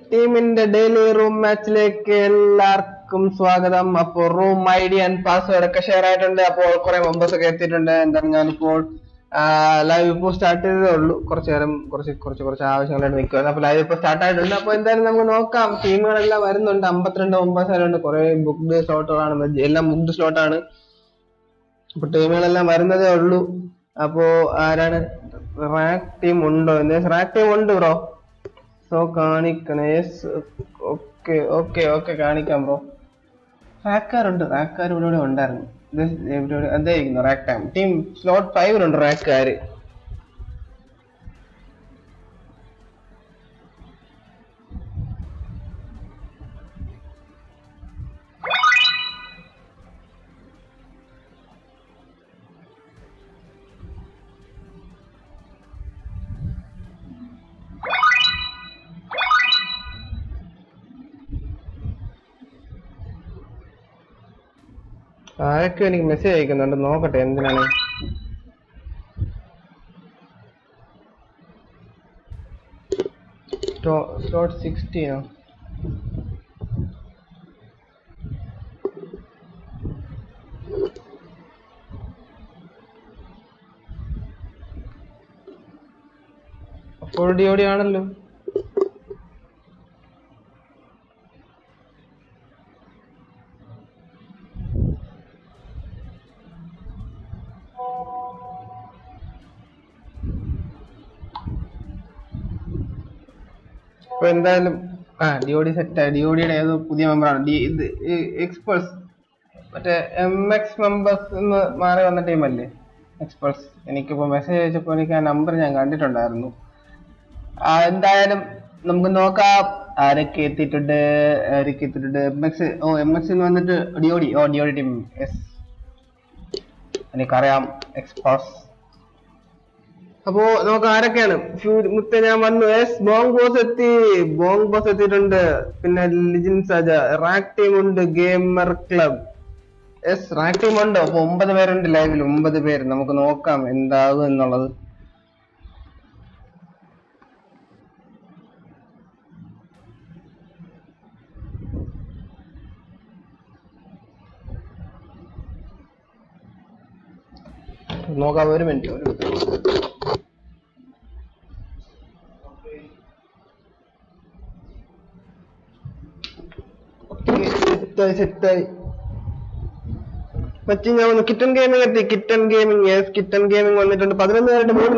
ടീമിന്റെ daily room മാച്ചിലേക്ക് എല്ലാവർക്കും സ്വാഗതം. അപ്പോ room I D and password ഒക്കെ ഷെയർ ആയിട്ടുണ്ട്. അപ്പോൾ കുറെ മെമ്പേഴ്സ് ഒക്കെ എത്തിയിട്ടുണ്ട്. എന്താണ് ഞാനിപ്പോൾ ലൈവ് ഇപ്പോൾ സ്റ്റാർട്ട് ചെയ്തതേ ഉള്ളൂ. കുറച്ചു നേരം കുറച്ച് ആവശ്യങ്ങളായിട്ട് നിൽക്കുകയാണ്. അപ്പൊ ലൈവ് ഇപ്പോൾ സ്റ്റാർട്ട് ആയിട്ടുണ്ട്. അപ്പൊ എന്തായാലും നമുക്ക് നോക്കാം. ടീമുകളെല്ലാം വരുന്നുണ്ട്. 52 മെമ്പേഴ്സ് ആയിട്ടുണ്ട്. കുറെ ബുക്ക്ഡ് സ്ലോട്ടുകളാണ്, എല്ലാം ബുക്ക്ഡ് സ്ലോട്ടാണ്. അപ്പൊ ടീമുകളെല്ലാം വരുന്നതേ ഉള്ളൂ. അപ്പോ ആരാണ് റാക്ക് ടീം ഉണ്ടോ? റാക്ക് ടീം ഉണ്ട് ബ്രോ. സോ കാണിക്കണേ. ഓക്കെ ഓക്കെ ഓക്കെ കാണിക്കാം ബ്രോ. റാക്കാർ ഇവിടെ ഉണ്ടായിരുന്നു. എന്തായിരിക്കുന്നു റാക്ക് ടൈം ടീം സ്ലോട്ട് 5 റാക്കാര്. ആരൊക്കെ എനിക്ക് മെസ്സേജ് അയക്കുന്നുണ്ട്, നോക്കട്ടെ എന്തിനാണ്. സ്ലോട്ട് 16 ഫുൾ ഡി ആണല്ലോ. അപ്പൊ എന്തായാലും ഡിഒഡി സെറ്റ്. ഡിഒഡിയുടെ ഏതോ പുതിയ മെമ്പറാണ് എക്സ്പേഴ്സ്. മറ്റേ MX മെമ്പേഴ്സ് എന്ന് മാറി വന്ന ടീമല്ലേ എക്സ്പേഴ്സ്. എനിക്കിപ്പോ മെസ്സേജ് അയച്ചപ്പോ എനിക്ക് ആ നമ്പർ ഞാൻ കണ്ടിട്ടുണ്ടായിരുന്നു. എന്തായാലും നമുക്ക് നോക്കാം ആരൊക്കെ എത്തിയിട്ടുണ്ട്. MX വന്നിട്ട് ഡിഒഡി ടീം. യെസ്, എനിക്കറിയാം എക്സ്പേഴ്സ്. അപ്പോ നമുക്ക് ആരൊക്കെയാണ്. മുത്ത ഞാൻ വന്നു. യെസ്, ബോങ് ബോസ് എത്തിയിട്ടുണ്ട്. പിന്നെ ലിജിൻ സജ, റാക്ക് ടീം ഉണ്ട്, gamer club. Yes, rack team ഉണ്ട്. അപ്പൊ 9 പേരുണ്ട് ലൈവിൽ. 9 പേര്. നമുക്ക് നോക്കാം എന്താകും എന്നുള്ളത്. നോക്കാം, ഒരു മിനിറ്റ്. സെറ്റായി. മറ്റേ ഞാൻ വന്നു. കിറ്റൻ ഗെയിമിംഗ് എത്തി. കിറ്റൻ ഗെയിമിംഗ് വന്നിട്ടുണ്ട്. 11 പേരുടെ 3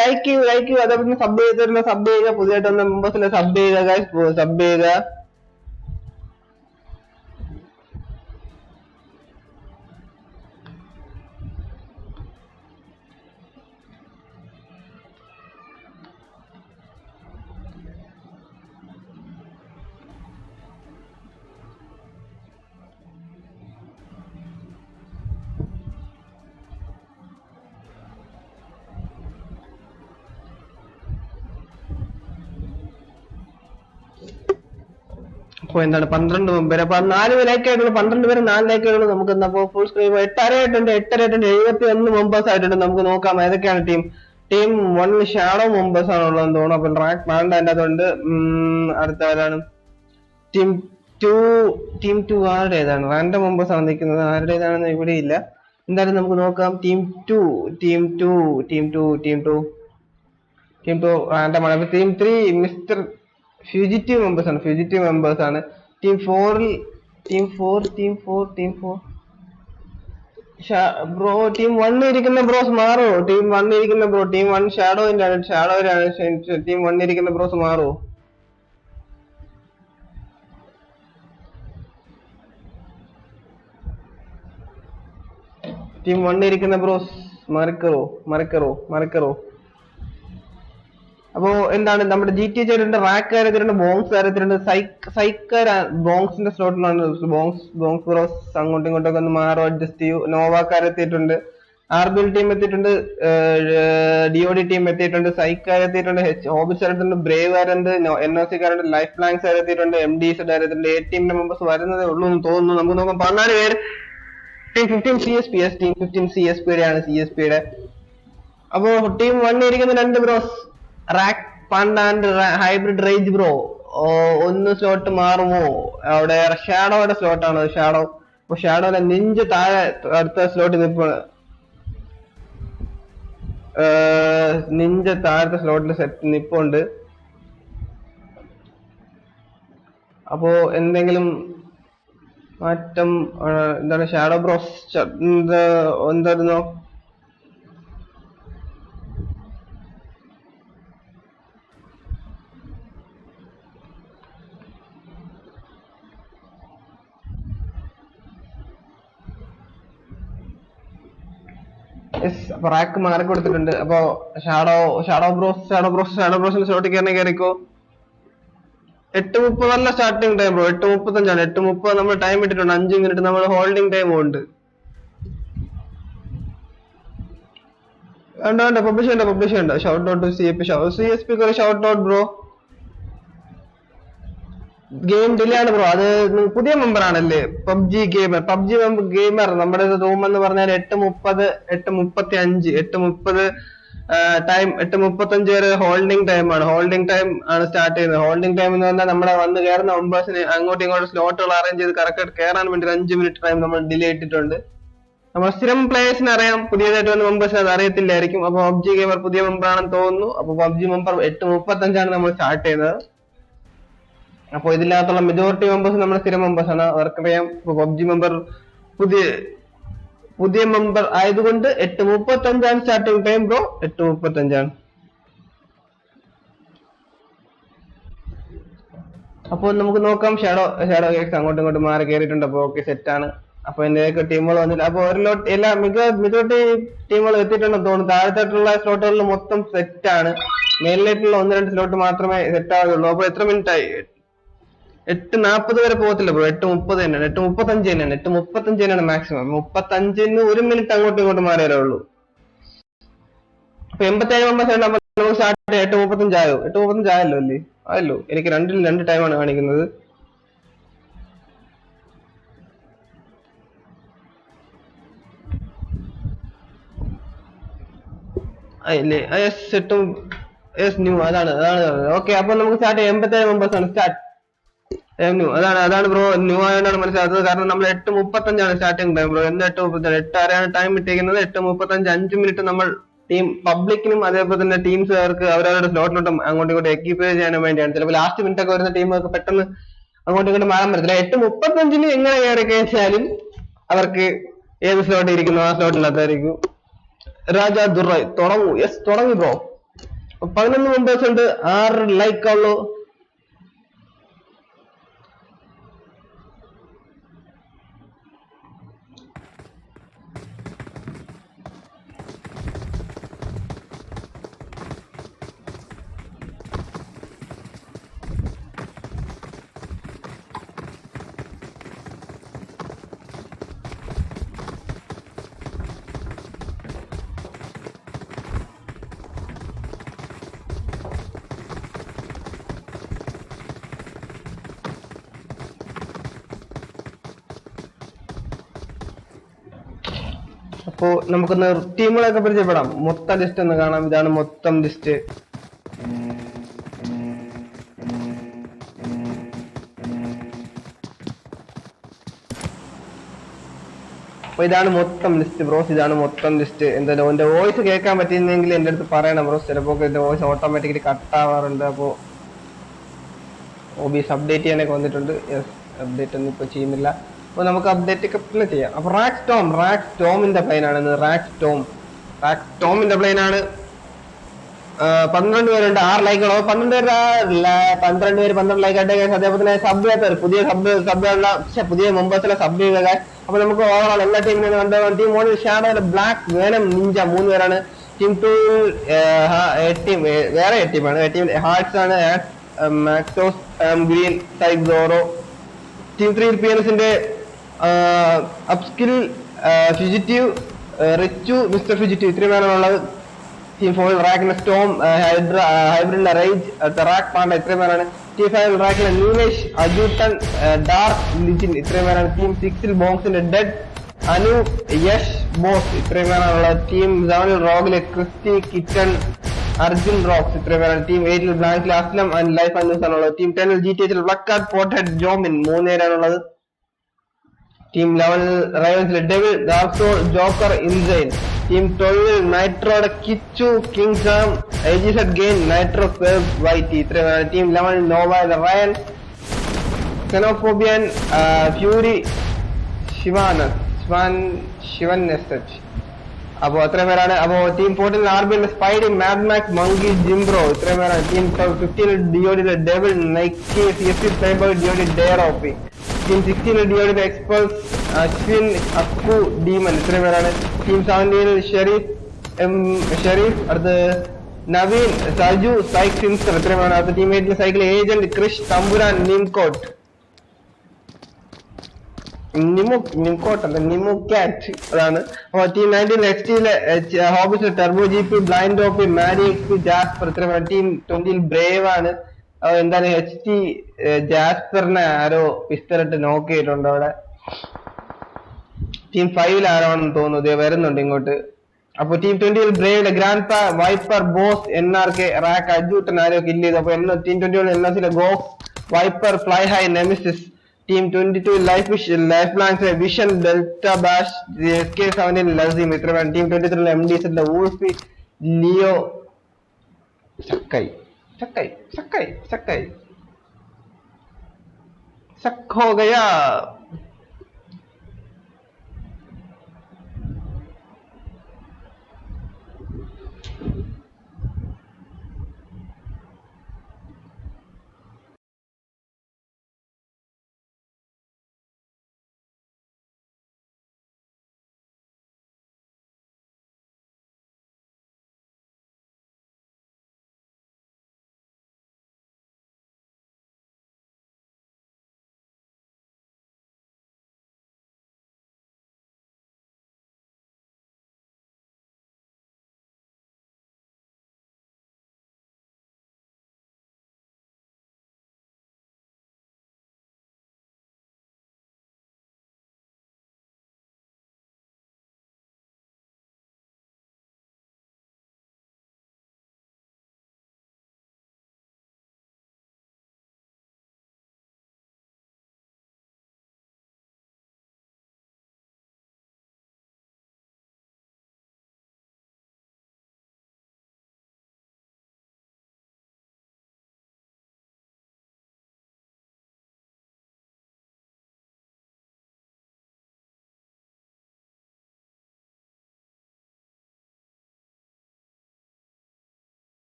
ലൈക്കുകൾ. ലൈക്ക് ചെയ്യൂ. അതേപോലെ സബ് ചെയ്യുക. പുതിയതായിട്ട് വന്ന മെമ്പേഴ്സിനെ സബ് ചെയ്യുക. അപ്പൊ എന്താണ് 12 പേര്. അപ്പൊ 4 ലൈക്ക് ആയിട്ടുള്ളൂ. 12 പേര് 4 ലൈക്ക് ആയിട്ടുള്ളൂ. നമുക്ക് ഫുൾ സ്ക്രീൻ 8.5 ആയിട്ടുണ്ട്. 71 മെമ്പേഴ്സ് ആയിട്ടുണ്ട്. നമുക്ക് നോക്കാം ഏതൊക്കെയാണ് ടീം 1 ഷാഡോ മെമ്പേഴ്സ് ആണുള്ളതെന്ന് തോന്നുന്നു. അപ്പൊ റാക്ക് വേണ്ട അതിൻ്റെ അതുകൊണ്ട്. അടുത്ത ആരാണ് ടീം 2 ആരുടെ ഏതാണ് റാൻഡം മെമ്പേഴ്സ് ആണ് നിൽക്കുന്നത്. ആരുടേതാണെന്ന് ഇവിടെ ഇല്ല. എന്തായാലും നമുക്ക് നോക്കാം. ടീം 2 റാൻഡം ആണ്. ടീം 3 മിസ്റ്റർ ഫ്യൂജിറ്റീവ് മെമ്പേഴ്സ് ആണ്. Team 4 bro. ടീം 1 ഇരിക്കുന്ന ബ്രോസ് മാറോ? ടീം 1 ഷാഡോയിലാണ്. ടീം 1 ഇരിക്കുന്ന ബ്രോസ് മാറോ? ടീം 1 ഇരിക്കുന്ന ബ്രോസ് മറക്കറോ. അപ്പോ എന്താണ് നമ്മുടെ GTA ചേരുണ്ട്, റാക്ക് ആരത്തിലുണ്ട്, ബോങ്സ് ആരത്തിലുണ്ട്, സൈക്കർ ബോങ്സിന്റെ സ്ലോട്ടിലാണ്. ബോങ്സ് ബ്രോസ് അങ്ങോട്ടും ഇങ്ങോട്ടൊക്കെ ഒന്ന് മാറോ, അഡ്ജസ്റ്റ് ചെയ്യൂ. നോവാക്കാർ എത്തിയിട്ടുണ്ട്. ആർബിൽ ടീം എത്തിയിട്ടുണ്ട്. ഡിഒഡി ടീം എത്തിയിട്ടുണ്ട്. സൈക്കാർ എത്തിയിട്ടുണ്ട്. ഹോബിസ് ആരത്തിട്ടുണ്ട്. ബ്രേവ് ആരുണ്ട്. NOC കാരുണ്ട്. ലൈഫ് പ്ലാങ്സ് ആരത്തിയിട്ടുണ്ട്. MDs ആരത്തിട്ടുണ്ട്. ടീമിന്റെ മെമ്പേഴ്സ് വരുന്നതേ ഉള്ളൂ എന്ന് തോന്നുന്നു. നമുക്ക് നോക്കാം. 14 പേര്. ടീം 15 CSP യുടെ ആണ്. CSP യുടെ. അപ്പോ ടീം 1 ഇരിക്കുന്ന 2 bros rack fund and hybrid range bro. ഒന്ന് സ്ലോട്ട് മാറുമോ? അവിടെ ഷാഡോയുടെ സ്ലോട്ടാണ് ഷാഡോ. അപ്പൊ ഷാഡോയുടെ നെഞ്ച് താഴെ അടുത്ത സ്ലോട്ട് നിൽപ്പാണ്. നിഞ്ച താഴത്തെ സ്ലോട്ടിൽ സെറ്റ് നിപ്പുണ്ട്. അപ്പോ എന്തെങ്കിലും മാറ്റം എന്താണ് ഷാഡോ ബ്രോസ് എന്തായിരുന്നോ? അപ്പൊ റാക്ക് മാറി കൊടുത്തിട്ടുണ്ട്. അപ്പൊ ഷാഡോ ബ്രോസിന്റെ സ്ലോട്ടിൽ കയറിക്കോ. 8:30 സ്റ്റാർട്ടിംഗ് ടൈം ബ്രോ. 8:35. 8:30 നമ്മൾ ടൈം ഇട്ടിട്ടുണ്ട്. 5 മിനിറ്റ് നമ്മൾ ഹോൾഡിംഗ് ടൈം ഉണ്ട്. വേണ്ട പബ്ലിഷ് ചെയ്യണ്ട. Shout out CSP shout out bro. Game delay ആണ് ബ്രോ. അത് പുതിയ മെമ്പർ ആണല്ലേ? പബ്ജി ഗെയിമർ നമ്മുടെ റൂം എന്ന് പറഞ്ഞാൽ 8:30 8:35 ടൈം 8:35 വരെ ഹോൾഡിംഗ് ടൈം ആണ് സ്റ്റാർട്ട് ചെയ്യുന്നത്. ഹോൾഡിംഗ് ടൈം എന്ന് പറഞ്ഞാൽ നമ്മളെ വന്ന് കയറുന്ന മെമ്പേഴ്സിന് അങ്ങോട്ടും ഇങ്ങോട്ടും സ്ലോട്ടുകൾ അറേഞ്ച് ചെയ്ത് കറക്റ്റ് കയറാൻ വേണ്ടി 5 മിനിറ്റ് ടൈം നമ്മൾ ഡിലേ ഇട്ടിട്ടുണ്ട്. നമ്മൾ സ്ഥിരം പ്ലേയേഴ്സിന് അറിയാം, പുതിയതായിട്ട് വന്ന മെമ്പേഴ്സിന് അത് അറിയത്തില്ലായിരിക്കും. അപ്പൊ പബ്ജി ഗെയിമർ പുതിയ മെമ്പർ ആണെന്ന് തോന്നുന്നു. അപ്പൊ പബ്ജി മെമ്പർ 8:35 നമ്മൾ സ്റ്റാർട്ട് ചെയ്യുന്നത്. അപ്പൊ ഇതിനകത്തുള്ള മെജോറിറ്റി മെമ്പേഴ്സ് നമ്മുടെ സ്ഥിരം മെമ്പേഴ്സ് ആണ്. അവർക്കറിയാം പബ്ജി മെമ്പർ പുതിയ മെമ്പർ ആയതുകൊണ്ട് 8:35 സ്റ്റാർട്ടിംഗ് ടൈം ബ്രോ. 8:35. അപ്പൊ നമുക്ക് നോക്കാം. ഷാഡോ കേക്സ് അങ്ങോട്ടും ഇങ്ങോട്ടും മാറി കയറിയിട്ടുണ്ട്. അപ്പൊ ഓക്കെ, സെറ്റ് ആണ്. അപ്പൊ എന്റെയൊക്കെ ടീമുകൾ വന്നില്ല. അപ്പൊ ഒരു ലോട്ട് എല്ലാ മെജോറിറ്റി ടീമുകൾ എത്തിയിട്ടുണ്ടെന്ന് തോന്നുന്നു. താഴത്തോട്ടുള്ള സ്ലോട്ടുകളിൽ മൊത്തം സെറ്റ് ആണ്. മേലിലേക്കുള്ള 1-2 സ്ലോട്ട് മാത്രമേ സെറ്റ് ആവുകയുള്ളൂ. അപ്പൊ എത്ര മിനിറ്റ് ആയി? 8:40 വരെ പോകത്തില്ല ബ്രോ. 8:30 തന്നെയാണ്. 8:35 തന്നെയാണ്. 8:35 തന്നെയാണ് മാക്സിമം. 35-ന് 1 മിനിറ്റ് അങ്ങോട്ടും ഇങ്ങോട്ടും മാറിയാലേ ഉള്ളൂ. അപ്പൊ 87 മെമ്പേഴ്സ് ഉണ്ട്. അപ്പൊ നമുക്ക് സ്റ്റാർട്ട് ചെയ്യാം. 8:35 ആയോ? 8:35 ആയല്ലോ അല്ലേ? ആയല്ലോ. എനിക്ക് 2 ടൈമാണ് കാണിക്കുന്നത്. അല്ലേ? ന്യൂ അതാണ്. ഓക്കെ, അപ്പൊ നമുക്ക് സ്റ്റാർട്ട് ചെയ്യാം. 87 മെമ്പേഴ്സ് ആണ്. സ്റ്റാർട്ട് അതാണ് ബ്രോ. ന്യൂ ആയതുകൊണ്ടാണ് മനസ്സിലാത്തത്. കാരണം നമ്മൾ 8:35 സ്റ്റാർട്ടിംഗ് ടൈം ബ്രോ. എന്ന് 8:35 8:06 ടൈം ഇട്ടേക്കുന്നത്. 8:35 5 മിനിറ്റ് നമ്മൾ ടീം പബ്ലിക്കിനും അതേപോലെ തന്നെ ടീംസുകാർക്ക് അവരവരുടെ സ്ലോട്ടിലോട്ട് അങ്ങോട്ടും ഇങ്ങോട്ടും എക്യുപ്പൈ ചെയ്യാൻ വേണ്ടിയാണ്. ചിലപ്പോൾ ലാസ്റ്റ് മിനിറ്റ് ഒക്കെ വരുന്ന ടീമുകൾക്ക് പെട്ടെന്ന് അങ്ങോട്ടും ഇങ്ങോട്ട് മാറാൻ പറ്റത്തില്ല. 8:35 എങ്ങനെ കയറി കഴിഞ്ഞാലും അവർക്ക് ഏത് സ്ലോട്ട് ഇരിക്കുന്നു ആ സ്ലോട്ടിനകത്തായിരിക്കും. രാജ ദുറൈ തുടങ്ങൂ. യെസ്, തുടങ്ങി ബ്രോ. 11 മെമ്പേഴ്സ് ഉണ്ട്. 6 ലൈക്ക് ഉള്ളൂ. അപ്പോ നമുക്കൊന്ന് ടീമുകളൊക്കെ പരിചയപ്പെടാം. മൊത്തം ലിസ്റ്റ് ഒന്ന് കാണാം. ഇതാണ് മൊത്തം ലിസ്റ്റ്. അപ്പൊ ഇതാണ് മൊത്തം ലിസ്റ്റ് ബ്രോസ്. ഇതാണ് മൊത്തം ലിസ്റ്റ്. എന്തായാലും എന്റെ വോയിസ് കേൾക്കാൻ പറ്റിയിരുന്നെങ്കിൽ എന്റെ അടുത്ത് പറയണം ബ്രോസ്. ചിലപ്പോൾ എന്റെ വോയിസ് ഓട്ടോമാറ്റിക്കലി കട്ട് ആവാറുണ്ട്. അപ്പോ OBS അപ്ഡേറ്റ് ചെയ്യാനൊക്കെ വന്നിട്ടുണ്ട്. യെസ്, അപ്ഡേറ്റ് ഒന്നും ഇപ്പൊ ചെയ്യുന്നില്ല. അപ്പൊ നമുക്ക് അപ്ഡേറ്റ് ഒക്കെ പിന്നെ ചെയ്യാം. അപ്പൊ റാക്ക് സ്റ്റോമിന്റെ പ്ലെയിൻ ആണ്. റാക്ക് സ്റ്റോമിന്റെ പ്ലെയിൻ ആണ്. 12 പേരുണ്ട്. 6 ലൈക്കുകളോ? 12 പേര് 12 ലൈക്ക് ആയിട്ട്. അതേപോലെ തന്നെ സബ് പുതിയ മെമ്പേഴ്സിലെ സബ് ചെയ്യുക. അപ്പൊ നമുക്ക് ഓവറോൾ എല്ലാ ടീമിനും കണ്ട team 1 shadow, black, venom, ninja 3 പേരാണ്. ടീം 2 വേറെ ടീമാണ്. ടീം ഹാർട്സ് ആണ്. മാക്സോസ്, ഗ്രീൻ, ടൈപ്പ് സോറോ. ടീം 3 പിയൻസിന്റെ അപ്സ്കിൽ, ഫിജിറ്റീവ്, റിച്ചു, മിസ്റ്റർ ഫിജിറ്റീവ് ഇത്രയും പേരാണുള്ളത്. ടീം 4 റാക്കിലെ സ്റ്റോം, ഹൈബ്രിഡിലെ റേജ്, റാക്ക് പാണ്ട ഇത്രയും പേരാണ്. ടീം 5 റാക്കിലെ നീലേഷ്, അജൂട്ടൻ, ഡാർക്ക്, ലിജിൻ ഇത്രയും പേരാണ്. ടീം 6 ബോക്സിന്റെ ഡെഡ്, അനു, യഷ്, ബോസ് ഇത്രയും പേരാണുള്ളത്. ടീം 7 റോഗിലെ Christy, kitchen, Arjun Rocks, team 8 Blank Aslam and Life and team 10 GTH Vlakat Porthead Jomin, Moon team 11 Ravens Devil, Dark Soul, Joker, Insane, team 12 Nitro, Kichu, King Sam, AGZ Gain, Nitro, Curve, YT, team 11 Nova, Ryan, Xenophobian, Fury, Shivan SH. Abo team 14 RBL Spidey, Mad Max, Monkey, Jimbro, team 15 DOD Devil, Nike, CSC Playboy, DOD Dare OP, team 16 DOD Expulse, Ashwin, Akku, Demon, team 17 Sheriff, Naveen, Saju, Psych Simster, team 8 Cycle Agent, Krish, Tamburan, Nimcot. Nimcot and the Nimo Cat. Team 19 XT Hobbies Turbo GP, Blind OP, Mary XP, Jasper, team 20 Brave and then HT Jasper Arrow Pistol at Nokia. Team 5 Aron, they were not. Team 20 Brave, Grandpa, Viper, Boss, NRK, Rack, Ajut, Nario, Killy, team 21 Go, Viper, Fly High, Nemesis. Team 22 Lifelines, Vision, Delta Bash, SK17 Lazim, team 23 MD the Wolfie, Leo, Sakai. Sak ho gaya.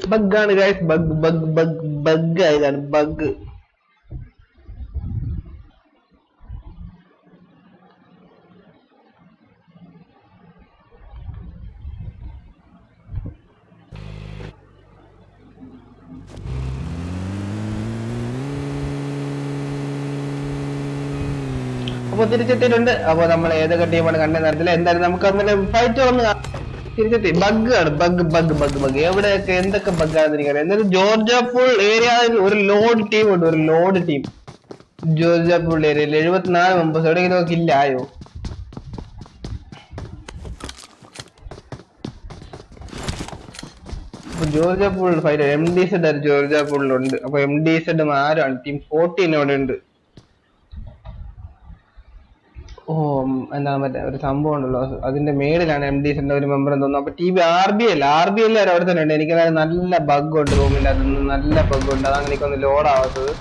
Bug guys, bug guys, bug. അപ്പോൾ തിരിച്ചെത്തിയിട്ടുണ്ട്. അപ്പോൾ നമ്മൾ ഏതൊക്കെ ടീമാണ് കണ്ടെന്ന് അറിയത്തില്ല. എന്തായാലും നമുക്ക് അങ്ങനെ ഫൈറ്റ് വന്ന് തിരിച്ചെത്തി. ബഗ്ഗാണ്, ബഗ് എവിടെയൊക്കെ എന്തൊക്കെ ബഗ്ഗാണെന്ന് എനിക്കറിയാം. എന്നാലും ജോർജിയ പൂൾ ഏരിയയിൽ ഒരു ലോഡ് ടീം ഉണ്ട്, ഒരു ലോഡ് ടീം ജോർജിയ പൂൾ ഏരിയയിൽ 74 മെമ്പേഴ്സ്. എവിടെയെങ്കിലും ഒക്കെ ഇല്ലായോ? ജോർജിയ പൂളിൽ ഫൈറ്റ് MD-Z ജോർജിയ പൂളിലുണ്ട്. അപ്പൊ MD-Z ആരാണ്? ടീം 14 അവിടെ ഉണ്ട്. ഓ എന്താ മറ്റേ ഒരു സംഭവം ഉണ്ടല്ലോ, അതിന്റെ മേളിലാണ് MD-Z ഒരു മെമ്പർ എന്ന് തോന്നുന്നു. അപ്പൊ ടീം RBL അവിടെ തന്നെ ഉണ്ട്. എനിക്ക് നല്ല ബഗ് ഉണ്ട് റൂമിൽ, അതൊന്ന് നല്ല ബഗ് ഉണ്ട്. അതാണ് എനിക്കൊന്ന് ലോഡ് ആവാത്തത്.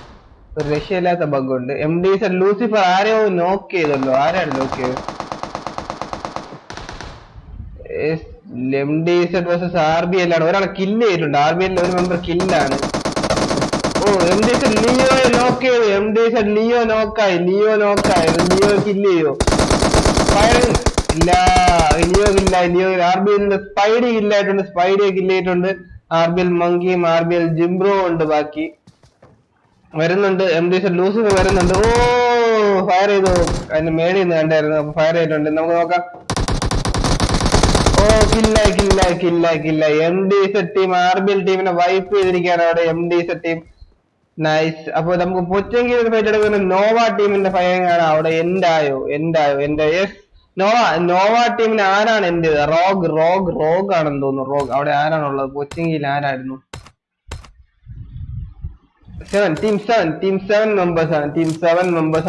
ഒരു രക്ഷയില്ലാത്ത ബഗ് ഉണ്ട്. MD-Z ലൂസിഫർ ആരെയോ നോക്ക് ചെയ്തല്ലോ. ആരാണ് നോക്ക് ചെയ്തത്? MD-Z വേഴ്സസ് RBL ആണ്. ഒരാളെ കില്ല് ചെയ്തിട്ടുണ്ട്. RBL ഒരു മെമ്പർ കില്ലാണ്. ഓ MD-Z ലിയോയെ നോക്ക് ചെയ്തു. MD-Z ലിയോ നോക്കായി. ലിയോ കില്ല് ചെയ്യോ? ഫയറിംഗ് ഇല്ല, ലിയോ കില്ല. RBL സ്പൈഡി കില്ലായിട്ടുണ്ട്. സ്പൈഡിയെ കില്ല് ചെയ്തിട്ടുണ്ട്. RBL മങ്കിയും RBL ജിംബ്രോ ഉണ്ട്. ബാക്കി വരുന്നുണ്ട്. MD-Z ലൂസിഫർ വരുന്നുണ്ട്. ഓ ഫയർ ചെയ്തു. അതിന്റെ മേളിൽ നിന്ന് കണ്ടായിരുന്നു. അപ്പൊ ഫയർ ചെയ്തിട്ടുണ്ട്. നമുക്ക് നോക്കാം. ഓ കില്ല. MD-Z ടീം RBL ടീമിനെ വൈപ്പ് ചെയ്തിരിക്കുകയാണ് അവിടെ. MD-Z team nice. അപ്പൊ നമുക്ക് പൊച്ചെങ്കിൽ ഒരു ഫൈറ്റ് എടുക്കുന്ന നോവ ടീമിന്റെ ഫയറിംഗ് ആണ് അവിടെ. എന്തായോ എന്റെ യെസ് നോവ ടീമിന് ആരാണ് എന്റെ? റോഗ് ആണെന്ന് തോന്നുന്നു. റോഗ് അവിടെ ആരാണുള്ളത്? പൊച്ചെങ്കിൽ ആരായിരുന്നു? ടീം സെവൻ മെമ്പേഴ്സ്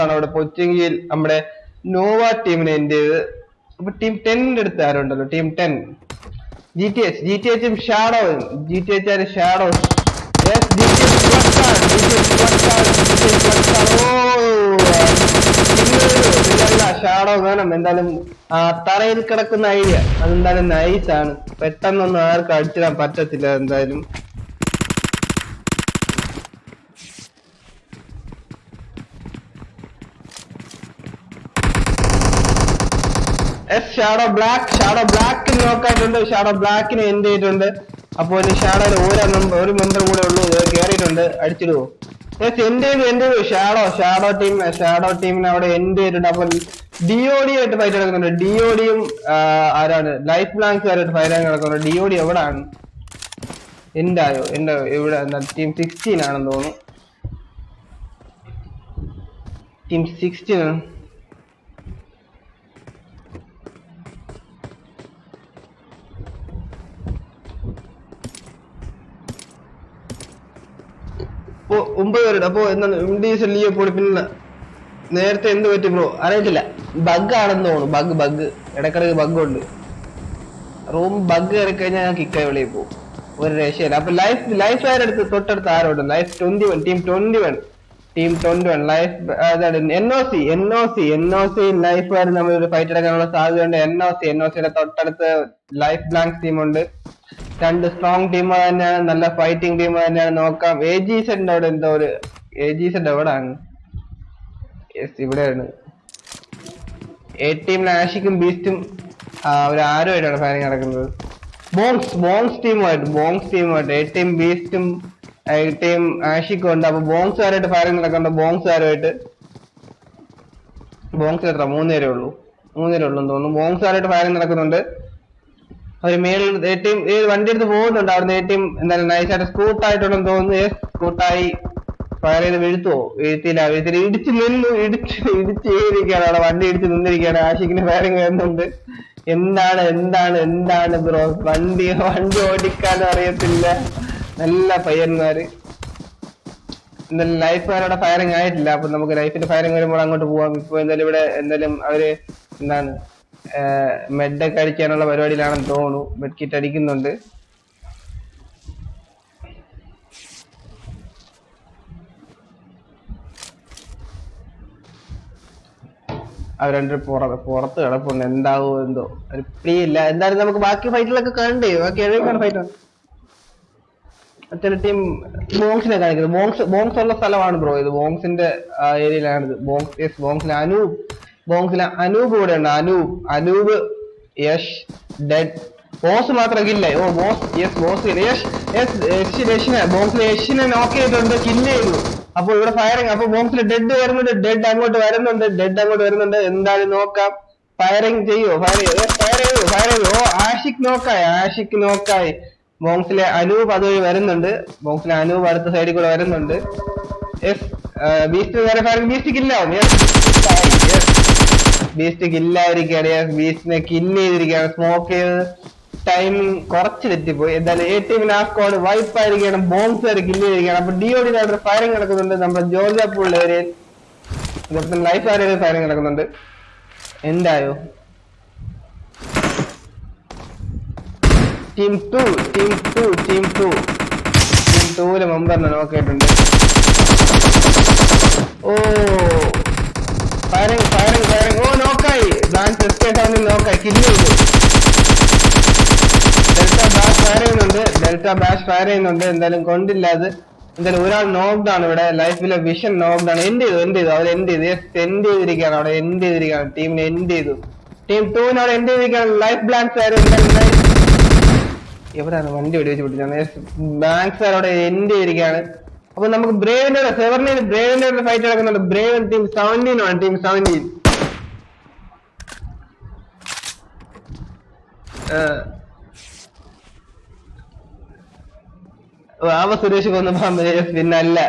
ആണ് അവിടെ. പൊച്ചെങ്കിൽ നമ്മുടെ നോവ ടീമിന് എന്റെ. അപ്പൊ ടീം 10ന്റെ അടുത്ത് ആരുണ്ടല്ലോ? Team 10 GTH shadow. Shadow shadow വേണം എന്തായാലും. തറയിൽ കിടക്കുന്ന ഐഡിയ അതെന്തായാലും നൈസാണ്. പെട്ടെന്നൊന്നും ആർക്കും അടിച്ചിടാൻ പറ്റത്തില്ല എന്തായാലും. ഷാഡോ ബ്ലാക്ക് നോക്കായിട്ടുണ്ട്. ഷാഡോ ബ്ലാക്കിനെ എൻഡ് ചെയ്തിട്ടുണ്ട്. അപ്പൊ ഷാഡോയിൽ ഒരു മെമ്പർ കൂടെ ഉള്ളൂ. കേറിയിട്ടുണ്ട്. അടിച്ചിടുവോ? എൻഡ് ചെയ്തു. ഷാഡോ ടീമിനെ അവിടെ എൻഡ് ചെയ്തിട്ടുണ്ട്. അപ്പൊ DOD ആയിട്ട് ഫൈറ്റ് നടക്കുന്നുണ്ട്. DODയും ആരാണ്? ലൈഫ് ബ്ലാങ്ക്സുകാരായിട്ട് ഫൈറ്റ് നടക്കുന്നുണ്ട്. DOD എവിടാണ്? എന്തായോ ഇവിടെ ടീം 16 ആണെന്ന് തോന്നുന്നു. ടീം 16 ആണ്. അപ്പൊ 9 പേരുണ്ട്. അപ്പൊ എന്താണ് MD-Z ലിയോ പോളി. പിന്നെ നേരത്തെ എന്ത് പറ്റി ബ്രോ? അറിയത്തില്ല. ബഗ് ആണെന്ന് തോന്നുന്നു. ബഗ് ഇടക്കിടക്ക് ബഗ് ഉണ്ട്. റൂം ബഗ് കയറി കഴിഞ്ഞാൽ ഞാൻ കിക്കായി വെളിയിൽ പോകും. ഒരു രക്ഷയില്ല. അപ്പൊ ലൈഫ് ആരെടുത്ത് തൊട്ടടുത്ത് ആരോട്? ലൈഫ് 21 ടീം 21 ലൈഫ് അതാണ് NOC ലൈഫ് ആര് നമ്മളൊരു ഫൈറ്റ് എടുക്കാനുള്ള സാധ്യതയുണ്ട്. NOCയുടെ തൊട്ടടുത്ത് ലൈഫ് ബ്ലാങ്ക് ടീം ഉണ്ട്. രണ്ട് സ്ട്രോങ് ടീം തന്നെയാണ്. നല്ല ഫൈറ്റിംഗ് ടീം തന്നെയാണ്. നോക്കാം. AGZ അവിടെ എന്തോ ഒരു AGZ എവിടാണ്? യെസ് ഇവിടെയാണ്. ടീമിൽ ആഷിക്കും ബീസ്റ്റും ഒരു ആരുമായിട്ടാണ് ഫയറിംഗ് നടക്കുന്നത്. ബോങ്സ് ടീമുമായിട്ട് ടീം ബീസ്റ്റും ടീം ആഷിക്കും ഉണ്ട്. അപ്പൊ ബോങ്സുകാരായിട്ട് ഫയറിംഗ് നടക്കുന്നുണ്ട്. ബോങ്സുകാരുമായിട്ട് എത്ര 3 പേരേ ഉള്ളൂ എന്ന് തോന്നുന്നു. ബോങ്സുകാരായിട്ട് ഫയറിംഗ് നടക്കുന്നുണ്ട്. അവര് മേളിൽ ടീം വണ്ടി എടുത്ത് പോകുന്നുണ്ട്. അവിടുന്ന് ടീം എന്തായാലും നൈസായിട്ട് സ്കൂട്ടായിട്ടുണ്ടെന്ന് തോന്നുന്നു. സ്കൂട്ടായി ഫയർ ചെയ്ത് വീഴ്ത്തിയില്ല. ഇടിച്ചിരിക്കുകയാണ് അവിടെ. വണ്ടി ഇടിച്ച് നിന്നിരിക്കുകയാണ്. ആഷിക്കിന് ഫയറിംഗ് വരുന്നുണ്ട്. എന്താണ് ബ്രോ? വണ്ടി ഓടിക്കാനും അറിയത്തില്ല. നല്ല പയ്യന്മാര്. എന്തായാലും ലൈഫുകാരുടെ ഫയറിംഗ് ആയിട്ടില്ല. അപ്പൊ നമുക്ക് ലൈഫിന്റെ ഫയറിംഗ് വരുമ്പോൾ അങ്ങോട്ട് പോവാം. ഇപ്പൊ എന്തായാലും അവര് എന്താണ് മെഡൊക്കെ അടിക്കാനുള്ള പരിപാടിയിലാണെന്ന് തോന്നുന്നു. മെഡ് കിറ്റ് അടിക്കുന്നുണ്ട്. അവർ രണ്ടു പുറത്ത് കിടപ്പുണ്ട്. എന്താവോ എന്തോ ഒരു പ്രിയില്ല. എന്തായാലും നമുക്ക് ബാക്കി ഫൈറ്റിലൊക്കെ കാണണ്ടേ? ബാക്കി എഴുതിക്കാണ് ഫൈറ്റ്. ചില ടീം ബോങ്സിനെ കാണിക്കുന്നത്. ബോങ്സ് ഉള്ള സ്ഥലമാണ് ബ്രോ ഇത്. ബോങ്സിന്റെ ഏരിയയിലാണിത്. ബോങ്സിലെ അനൂപ് കൂടെ ഉണ്ട്. അനൂപ് യഷ് ഡെഡ്. ബോസ് മാത്രം കില്ലേ. ബോക്സിലെ യഷിനെ നോക്ക് ചെയ്തിട്ടുണ്ട്. കില്ല് ചെയ്തു. അപ്പൊ ഇവിടെ ഫയറിംഗ്. അപ്പൊ ബോക്സിൽ ഡെഡ് വരുന്നുണ്ട്. ഡെഡ് അങ്ങോട്ട് വരുന്നുണ്ട്. എന്തായാലും നോക്കാം. ഫയറിംഗ് ചെയ്യോ? ഫയർ ചെയ്തു. ഓ ആഷിക് നോക്കായി. ബോക്സിലെ അനൂപ് അതുവഴി വരുന്നുണ്ട്. അനൂപ് അടുത്ത സൈഡിൽ കൂടെ വരുന്നുണ്ട്. ബീസ്റ്റ് വേറെ ഫയറിംഗ്. ബീസ്റ്റ് കില്ലാവും. ബീസ്റ്റ് കില്ലായിരിക്കുകയാണ്. ബീസ്റ്റിനെ കില്ല് ചെയ്തിരിക്കുകയാണ്. സ്മോക്ക് ചെയ്ത് ടൈം കുറച്ച് തെറ്റിപ്പോയി. എന്തായാലും എ ടീമിന് ആ സ്ക്വാഡ് വൈപ്പ് ആയിരിക്കണം, ബോംസ് വരെ കില്ല് ചെയ്തിരിക്കണം. അപ്പൊ ഡിഒഡിനായിട്ട് ഫയറിംഗ് നടക്കുന്നുണ്ട് നമ്മുടെ ജോർജിയ പൂൾ ഏരിയയിൽ. ലൈഫ് ആരെയും ഫയറിംഗ് നടക്കുന്നുണ്ട്. എന്തായോ ടീം 2 മെമ്പറിനെ നോക്കിയിട്ടുണ്ട്. ഓ ഫയറിംഗ്. ഓ നോക്കായി, നോക്കായി, കില്ല് ചെയ്തു. ഡെൽറ്റ ബാഷ് ഫയർ ചെയ്യുന്നുണ്ട്. എന്തായാലും കൊണ്ടില്ല അത്. എന്തായാലും ഒരാൾ നോക്ക്ഡ് ആണ് ഇവിടെ. ലൈഫിലെ വിഷൻ നോക്ക്ഡ് ആണ്. എൻഡ് ചെയ്തു അവർ എൻഡ് ചെയ്തിരിക്കുകയാണ് അവിടെ. ടീമിനെ എൻഡ് ചെയ്തു. ടീം 2 അവിടെ എൻഡ് ചെയ്തിരിക്കുകയാണ്. ലൈഫ് ബ്ലാങ്ക്സ് ആയിരുന്നു. എവിടെയാണ് വണ്ടി വെടിവെച്ച് പിടിച്ചാണ്. ബാങ്ക്സ് അവിടെ എൻഡ് ചെയ്തിരിക്കുകയാണ്. അപ്പൊ നമുക്ക് ബ്രേവിന്റെ ഫൈറ്റ് നടക്കുന്നുണ്ട്. ബ്രേവ് ടീം 17 ആണ്. ടീം 17 സുരേഷ് കൊന്നു. പിന്നല്ല,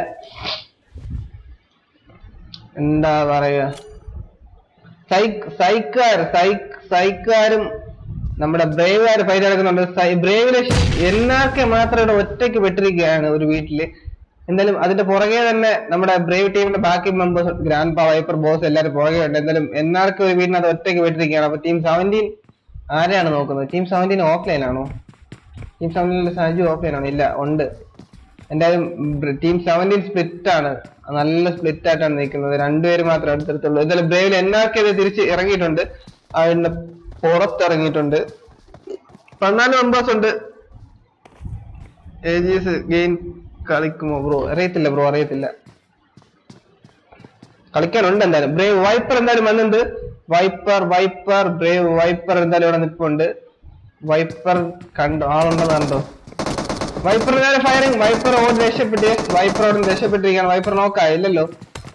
എന്താ പറയുക, സൈക്കാരും നമ്മുടെ ബ്രേവുകാർ ഫൈറ്റ് നടക്കുന്നുണ്ട്. ബ്രേവിലെ എന്നാർക്കെ മാത്രം ഇവിടെ ഒറ്റയ്ക്ക് പെട്ടിരിക്കുകയാണ് ഒരു വീട്ടില്. എന്തായാലും അതിന്റെ പുറകെ തന്നെ നമ്മുടെ ബ്രേവ് ടീമിന്റെ ബാക്കി മെമ്പേഴ്സ്, ഗ്രാൻഡ് പാ, വൈപ്പർ, ബോസ് എല്ലാവരും പുറകെ ഉണ്ട്. എന്തായാലും എന്നാർക്ക് ഒരു വീടിനകത്ത് ഒറ്റയ്ക്ക് പെട്ടിരിക്കുകയാണ്. അപ്പൊ ടീം 17 ആരെയാണ് നോക്കുന്നത്? ടീം 17 ഓഫ്ലൈൻ ആണോ? ടീം 17 സജു ഓഫ്ലൈൻ ആണോ? ഇല്ല, ഉണ്ട്. എന്തായാലും ടീം 17 സ്പ്ലിറ്റ് ആണ്. നല്ല സ്പ്ലിറ്റ് ആയിട്ടാണ് നിൽക്കുന്നത്. രണ്ടുപേര് മാത്രമേ അടുത്തടുത്തുള്ളൂ. എന്തായാലും ബ്രേവിൽ എന്നാർക്കെ തിരിച്ച് ഇറങ്ങിയിട്ടുണ്ട്. അതിന്റെ പുറത്തിറങ്ങിയിട്ടുണ്ട്. 14 മെമ്പേഴ്സ് ഉണ്ട്. ഏജീസ് ഗെയിം കളിക്കുമോ ബ്രോ? അറിയത്തില്ല. കളിക്കാനുണ്ട്. എന്തായാലും ബ്രേവ് വൈപ്പർ എന്തായാലും വന്നിട്ടുണ്ട്. ബ്രേവ് വൈപ്പർ എന്തായാലും ഇവിടെ നിൽപ്പുണ്ട്. വൈപ്പർ ആളുണ്ടെന്ന് കണ്ടോ? വൈപ്പർ നേരെ ഫയറിംഗ്. വൈപ്പർ ഓടി രക്ഷപ്പെട്ടിരിക്കുകയാണ്. വൈപ്പർ നോക്കായില്ലല്ലോ.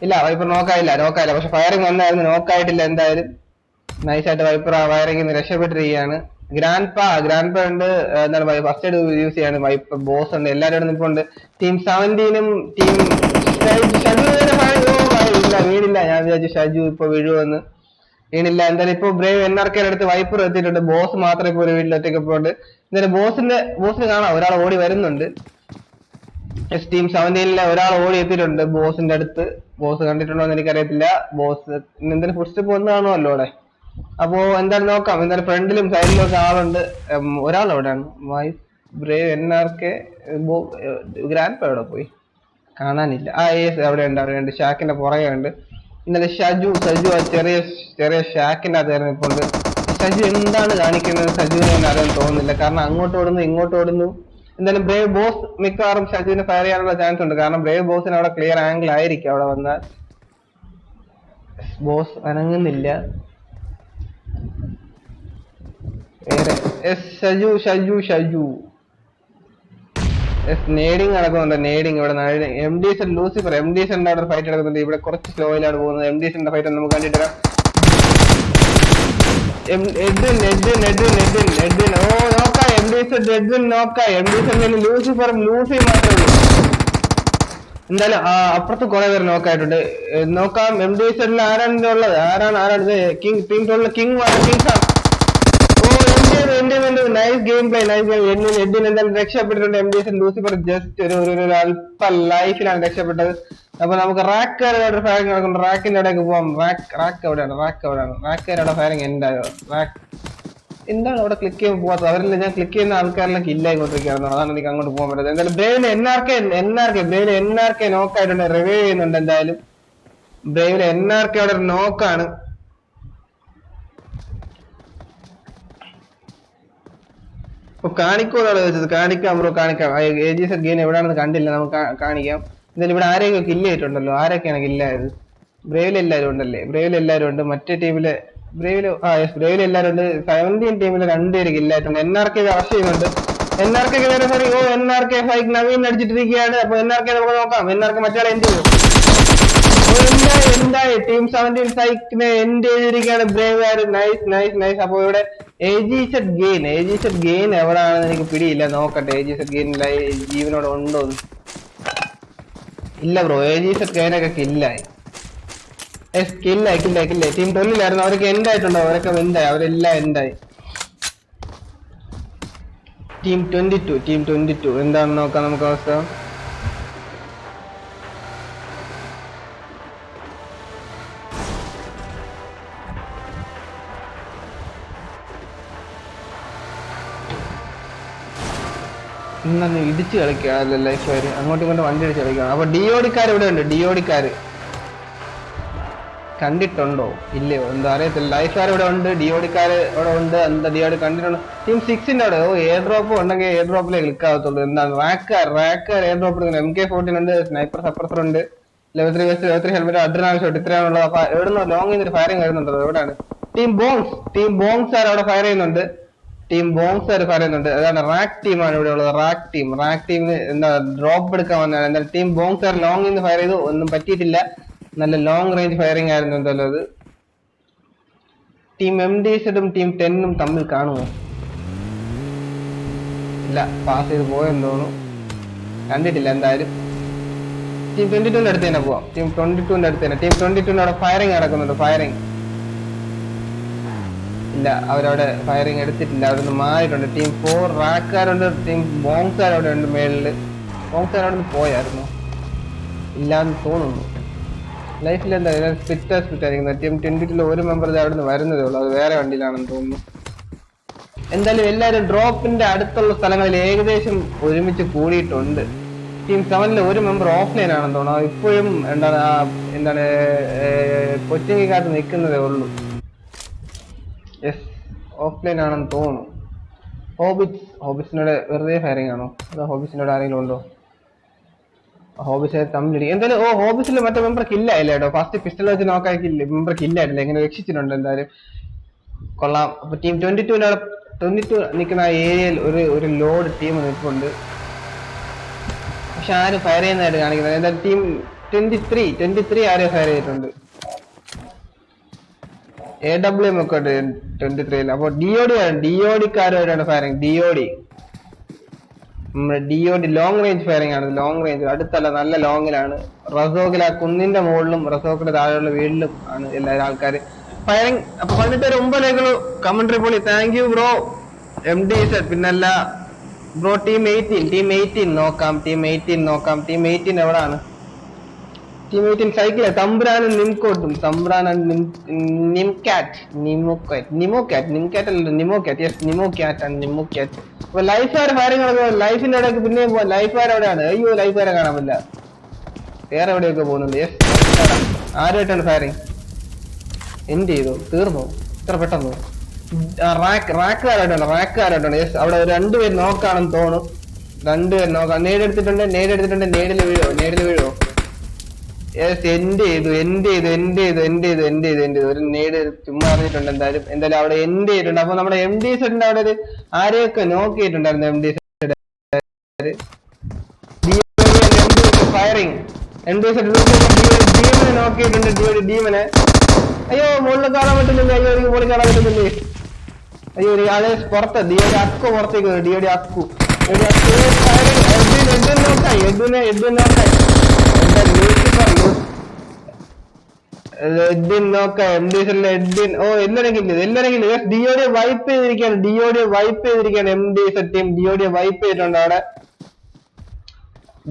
ഇല്ല, വൈപ്പർ നോക്കായില്ല. പക്ഷെ ഫയറിംഗ് വന്നായിരുന്നു. നോക്കായിട്ടില്ല. എന്തായാലും നൈസായിട്ട് വൈപ്പർ ആ ഫയറിംഗ് രക്ഷപ്പെട്ടിരിക്കുകയാണ്. ഗ്രാൻഡ് പാ ഉണ്ട്. എന്താണ് ഫസ്റ്റ് എയ്ഡ് യൂസ് ചെയ്യാണ്. വൈപ്പർ ബോസ് ഉണ്ട്. എല്ലാവരും നിൽപ്പുണ്ട്. ടീം 17 ടീം വീണില്ല. ഞാൻ വിചാരിച്ചു ഷജു ഇപ്പൊ വീഴുവെന്ന്. വീണില്ല. എന്തായാലും ഇപ്പൊ ബ്രേവ് NRK അടുത്ത് വൈപ്പർ എത്തിയിട്ടുണ്ട്. ബോസ് മാത്രമേ ഇപ്പൊ ഒരു വീട്ടിൽ എത്തിക്കപ്പോണ്ട്. എന്തായാലും ബോസിന് കാണാം, ഒരാൾ ഓടി വരുന്നുണ്ട്. ടീം 17 ഒരാൾ ഓടി എത്തിയിട്ടുണ്ട് ബോസിന്റെ അടുത്ത്. ബോസ് കണ്ടിട്ടുണ്ടോ എന്ന് എനിക്കറിയത്തില്ല. ബോസ് എന്തെങ്കിലും ഫുഡ് സ്റ്റെപ്പ് വന്നതാണോ അല്ലോ അവിടെ. അപ്പോ എന്തായാലും നോക്കാം. എന്തായാലും ഫ്രണ്ടിലും സൈഡിലും ഒക്കെ ആളുണ്ട്. ഒരാൾ എവിടെയാണ്? ബ്രേവ് NRK ഗ്രാൻഡ് പാ എവിടെ പോയി? കാണാനില്ല. അവിടെയുണ്ട്. ഷാക്കിന്റെ പുറകെ ഉണ്ട്. ഇന്നലെ ഷജു ആ ചെറിയ ഷാക്കിന്റെ അകത്ത് നിൽപ്പുണ്ട്. ഷജു എന്താണ് കാണിക്കുന്നത്? ഷജുവിനെ അറിയാൻ തോന്നുന്നില്ല. കാരണം അങ്ങോട്ട് ഓടുന്നു, ഇങ്ങോട്ട് ഓടുന്നു. എന്തായാലും ബ്രേവ് ബോസ് മിക്കവാറും ഷജുവിനെ ഫയർ ചെയ്യാനുള്ള ചാൻസ് ഉണ്ട്. കാരണം ബ്രേവ് ബോസിന് അവിടെ ക്ലിയർ ആംഗിൾ ആയിരിക്കും. അവിടെ വന്നാൽ ബോസ് അനങ്ങുന്നില്ല. ഷജു നേഡിങ് നടക്കുന്നുണ്ട്. ഇവിടെ MDS ലൂസിഫർ അവിടെ ഫൈറ്റ് നടക്കുന്നുണ്ട്. ഇവിടെ കുറച്ച് സ്ലോയിലാണ് പോകുന്നത്. MDSന്റെ ഫൈറ്റ് നമുക്ക് കണ്ടിട്ട് എഡ്വിൻ ഓ നോക്കായി. എഡ്വിൻ നോക്കായി. ലൂസിഫറും ലൂസി മാത്രമേ ഉള്ളൂ. എന്തായാലും അപ്പുറത്ത് കുറെ പേര് നോക്കായിട്ടുണ്ട്. നോക്കാം MDSൽ ആരാണ് ഉള്ളത്? ആരാണ് കിങ്? ടീം 12 കിങ് ആണ്. Nice game play. എഡ്വിൻ എന്തായാലും രക്ഷപ്പെട്ടിട്ടുണ്ട്. MDS ലൂസിഫർ ജസ്റ്റ് ഒരു അല്പ ലൈഫിലാണ് രക്ഷപ്പെട്ടത്. അപ്പൊ നമുക്ക് റാക്കാരുടെ ഫയറിംഗ് നടക്കുന്നുണ്ട്. റാക്കിന്റെ ഇടയ്ക്ക് പോവാം. റാക്ക് എവിടെയാണ്? ഫയറിംഗ് എന്തായോ? എന്താണ് അവിടെ ക്ലിക്ക് ചെയ്യുമ്പോൾ പോകാത്തത്? അവരെല്ലാം ഞാൻ ക്ലിക്ക് ചെയ്യുന്ന ആൾക്കാരെല്ലാം കില്ലായിക്കൊണ്ടിരിക്കുകയായിരുന്നു. അതാണ് എനിക്ക് അങ്ങോട്ട് പോകാൻ പറ്റുന്നത്. എന്തായാലും ബ്രേവിലെ NRK നോക്കായിട്ടുണ്ട്. റിവൈവ് ചെയ്യുന്നുണ്ട്. എന്തായാലും ബ്രേവിലെ NRK അവിടെ ഒരു നോക്കാണ്. ഇപ്പൊ കാണിക്കുമെന്നാണ് ചോദിച്ചത്. കാണിക്കാം ബ്രോ, കാണിക്കാം. ഏജീസ് ഗെയിം എവിടെയാണെന്ന് കണ്ടില്ല. നമുക്ക് കാണിക്കാം. എന്തായാലും ഇവിടെ ആരെയൊക്കെ കില്ല് ചെയ്തിട്ടുണ്ടല്ലോ. ആരൊക്കെയാണ് കില്ലായത്? ബ്രേവിൽ എല്ലാവരും ഉണ്ടല്ലേ? ബ്രേവിൽ എല്ലാവരും ഉണ്ട്. മറ്റേ ടീമില് ബ്രേവിൽ എല്ലാവരും ഉണ്ട്. 17 ടീമില് 2 പേര് കില്ലായിട്ടുണ്ട്. NRK അറസ്റ്റ് ചെയ്യുന്നുണ്ട്. NRK ഫൈക്ക് നവീൻ അടിച്ചിട്ടിരിക്കുകയാണ്. അപ്പൊ NRK നമുക്ക് നോക്കാം. NRK മറ്റേ എൻഡ് ചെയ്തു. എന്തായി ടീം 17 സൈക്കിനെ എൻഡ് ചെയ്തിരിക്കുകയാണ് ബ്രേവുകാർ. നൈസ്. അപ്പൊ ഇവിടെ ഏജീസ് ഗെയിൻ എവിടാണെന്ന് എനിക്ക് പിടിയില്ല. നോക്കട്ടെ. ഏജീസ് ഗെയിൻ ജീവനോട് ഉണ്ടോ? ഇല്ല ബ്രോ, ഏജീസ് ഗെയിനൊക്കെ കില്ലായി. ടീം 12 അവരൊക്കെ എൻഡ് ആയിട്ടുണ്ടോ? അവരെല്ലാം എൻഡായി. ടീം 22 എന്താണെന്ന് നോക്കാം നമുക്ക് അവസ്ഥ. ഇന്നു ഇടിച്ച് കളിക്കുക ലൈഫ് ഫയർ, അങ്ങോട്ടും ഇങ്ങോട്ട് വണ്ടി ഇടിച്ച് കളിക്കുകയാണ്. അപ്പൊ ഡിയോടിക്കാർ ഇവിടെ ഉണ്ട്. ഡിയോടിക്കാർ കണ്ടിട്ടുണ്ടോ ഇല്ലയോ എന്തോ അറിയത്തില്ല. ലൈഫ് ഫയർ ഇവിടെ ഉണ്ട്, ഡിയോടിക്കാർ ഇവിടെ ഉണ്ട്. എന്താ ഡിയോടി കണ്ടിട്ടുണ്ടോ? ടീം 6ന്റെ അവിടെ എയർ ഡ്രോപ്പ് ഉണ്ടെങ്കിൽ എയർ ഡ്രോപ്പിലേ ക്ലിക്ക് ആവത്തുള്ളൂ. എന്താണ് റാക്കർ എയർ ഡ്രോപ്പ് എടുക്കുന്നത്. MK14 ഉണ്ട്, സ്നൈപ്പർ സപ്രസർ ഉണ്ട്, level 3 vest, level 3 helmet, adrenaline shot, ഇത്രയാണുള്ളത്. അപ്പൊ എവിടുന്നോ ലോങ് ചെയ്തൊരു ഫയറിംഗ് വരുന്നുണ്ടോ? എവിടെയാണ്? ടീം ബോങ്സ് അവിടെ ഫയർ ചെയ്യുന്നുണ്ട്. അതാണ് റാക്ക് ടീമാണ് ഇവിടെ ഉള്ളത്. റാക്ക് ടീമിന് എന്താ ഡ്രോപ്പ് എടുക്കാൻ വന്നതാണ്. എന്തായാലും ടീം ബോങ്സ് ലോങ് നിന്ന് ഫയർ ചെയ്തു, ഒന്നും പറ്റിയിട്ടില്ല. നല്ല ലോങ് റേഞ്ച് ഫയറിംഗ് ആയിരുന്നു എന്തായാലും അത്. ടീം MD-യും ടീം 10ഉം തമ്മിൽ കാണുമോ? ഇല്ല, പാസ് ചെയ്ത് പോയെന്ന് തോന്നുന്നു, കണ്ടിട്ടില്ല. എന്തായാലും ടീം 22ന്റെ അടുത്ത് തന്നെ പോവാം. ടീം 22ന്റെ അടുത്ത് തന്നെ. ടീം 22ന്റെ അവിടെ ഫയറിംഗ് നടക്കുന്നുണ്ട്. ഫയറിംഗ് ഇല്ല, അവരവിടെ ഫയറിംഗ് എടുത്തിട്ടില്ല, അവിടെ നിന്ന് മാറിയിട്ടുണ്ട്. ടീം 4 റാക്കാരുണ്ട്, ടീം ബോങ്സാർ അവിടെ ഉണ്ട് മേളില്. ബോങ്സാർ അവിടെ നിന്ന് പോയായിരുന്നു, ഇല്ലാന്ന് തോന്നുന്നു. ലൈഫിൽ എന്താ സ്പിറ്റ് ആയിരിക്കുന്നത്. ടീം 22 ഒരു മെമ്പർ അവിടെ നിന്ന് വരുന്നതേ ഉള്ളൂ, അത് വേറെ വണ്ടിയിലാണെന്ന് തോന്നുന്നു. എന്തായാലും എല്ലാവരും ഡ്രോപ്പിന്റെ അടുത്തുള്ള സ്ഥലങ്ങളിൽ ഏകദേശം ഒരുമിച്ച് കൂടിയിട്ടുണ്ട്. ടീം 7ല് ഒരു മെമ്പർ ഓഫ്ലൈൻ ആണെന്ന് തോന്നുന്നു, ഇപ്പോഴും എന്താണ് കൊച്ചിങ്ങിക്കകത്ത് നിൽക്കുന്നതേ ഉള്ളൂ. യെസ്, ഓഫ്ലൈൻ ആണെന്ന് തോന്നുന്നു. ഹോബിറ്റ്സിനോട് വെറുതെ ഫയറിംഗ് ആണോ, അതോ ഹോബിറ്റ്സിനോട് ആരെങ്കിലും ഉണ്ടോ? ഹോബിറ്റ്സ് തമ്മിലിടിക്കും. എന്തായാലും ഹോബിറ്റ്സിൽ മറ്റേ മെമ്പർ കില്ലായില്ല കേട്ടോ. ഫസ്റ്റ് പിസ്റ്റൾ വെച്ച് നോക്കാക്കില്ല, മെമ്പർ കില്ലായിട്ടില്ല, ഇങ്ങനെ രക്ഷിച്ചിട്ടുണ്ട്. എന്തായാലും കൊള്ളാം. അപ്പൊ ടീം 22 നിൽക്കുന്ന ആ ഏരിയയിൽ ഒരു ലോഡ് ടീം നിൽപ്പുണ്ട്, പക്ഷെ ആരും ഫയർ ചെയ്യുന്നതായിട്ട് കാണിക്കുന്നത്. എന്തായാലും ടീം 23 ആരും ഫയർ ചെയ്തിട്ടുണ്ട്. AWM ഒക്കെ ഉണ്ട് 23-ൽ. അപ്പൊ ഡിയോഡിക്കാരുമായിട്ടാണ് ഫയറിംഗ്. ഡിയോഡി ലോങ് റേഞ്ച് ഫയറിംഗ് ആണ്. ലോങ് റേഞ്ച് അടുത്തല്ല, നല്ല ലോങ്ങിലാണ്. റസോക്കിൽ ആ കുന്നിന്റെ മുകളിലും റസോക്കിന്റെ താഴെയുള്ള വീട്ടിലും ആണ് എല്ലാവരും ആൾക്കാർ ഫയറിംഗ്. അപ്പൊ വന്നിട്ട് ഒരു 9 ലൈക്കുകൾ കമന്ററി പൊളി. Thank you bro. MD-Z പിന്നല്ല ബ്രോ. ടീം 18 നോക്കാം. ടീം 18 എവിടാണ്? ടീം 18 സൈക്കിള് തമ്പ്രാനും നിംകോട്ടും. നിമോക്യാറ്റ്. അപ്പൊ ലൈഫ് ഫയർ ഫയറിംഗ് ലൈഫിന്റെ ഇടയ്ക്ക് പിന്നെയും പോവാം. ലൈഫ് ഫയർ എവിടെയാണ്? അയ്യോ, ലൈഫ് ഫയറെ കാണാൻ പറ്റില്ല, വേറെ എവിടെയൊക്കെ പോകുന്നുണ്ട്. Yes, ആരുമായിട്ടാണ് firing? എൻഡ് ചെയ്തു, തീർന്നു ഇത്ര പെട്ടെന്ന്. റാക്കുകാരായിട്ടാണ്. യെസ്, അവിടെ 2 പേര് നോക്കാണെന്ന് തോന്നുന്നു. 2 പേര് നോക്കാം. നേടെടുത്തിട്ടുണ്ട്. നേടില് വീഴോ? യെസ്, എൻഡ് ചെയ്തു. ഒരു നേട് ചുമ്മാ അറിഞ്ഞിട്ടുണ്ട്. എന്തായാലും അവിടെ എൻഡ് ചെയ്തിട്ടുണ്ട്. അപ്പൊ നമ്മുടെ MD-Z അവിടെ ഒരു ആരെയൊക്കെ നോക്കിയിട്ടുണ്ടായിരുന്നു. MD-Z firing. ഡീമനെ നോക്കിയിട്ടുണ്ട്. ഡീമനെ അയ്യോ മുകളിൽ കാണാൻ പറ്റുന്നില്ല. മുകളിൽ കാണാൻ പറ്റുന്നില്ലേ? അയ്യോ, ആളെ പുറത്ത് ഡിയോടി അക്കു പുറത്തേക്ക്. ഡിയോടി അക്കു MD-Z. ഓ, എല്ലാരെങ്കിലും ഡിയോഡിയെ വൈപ്പ് ചെയ്തിരിക്കുകയാണ്. MD-Z ടീം ഡിയോഡിയെ വൈപ്പ് ചെയ്തിട്ടുണ്ട്. അവിടെ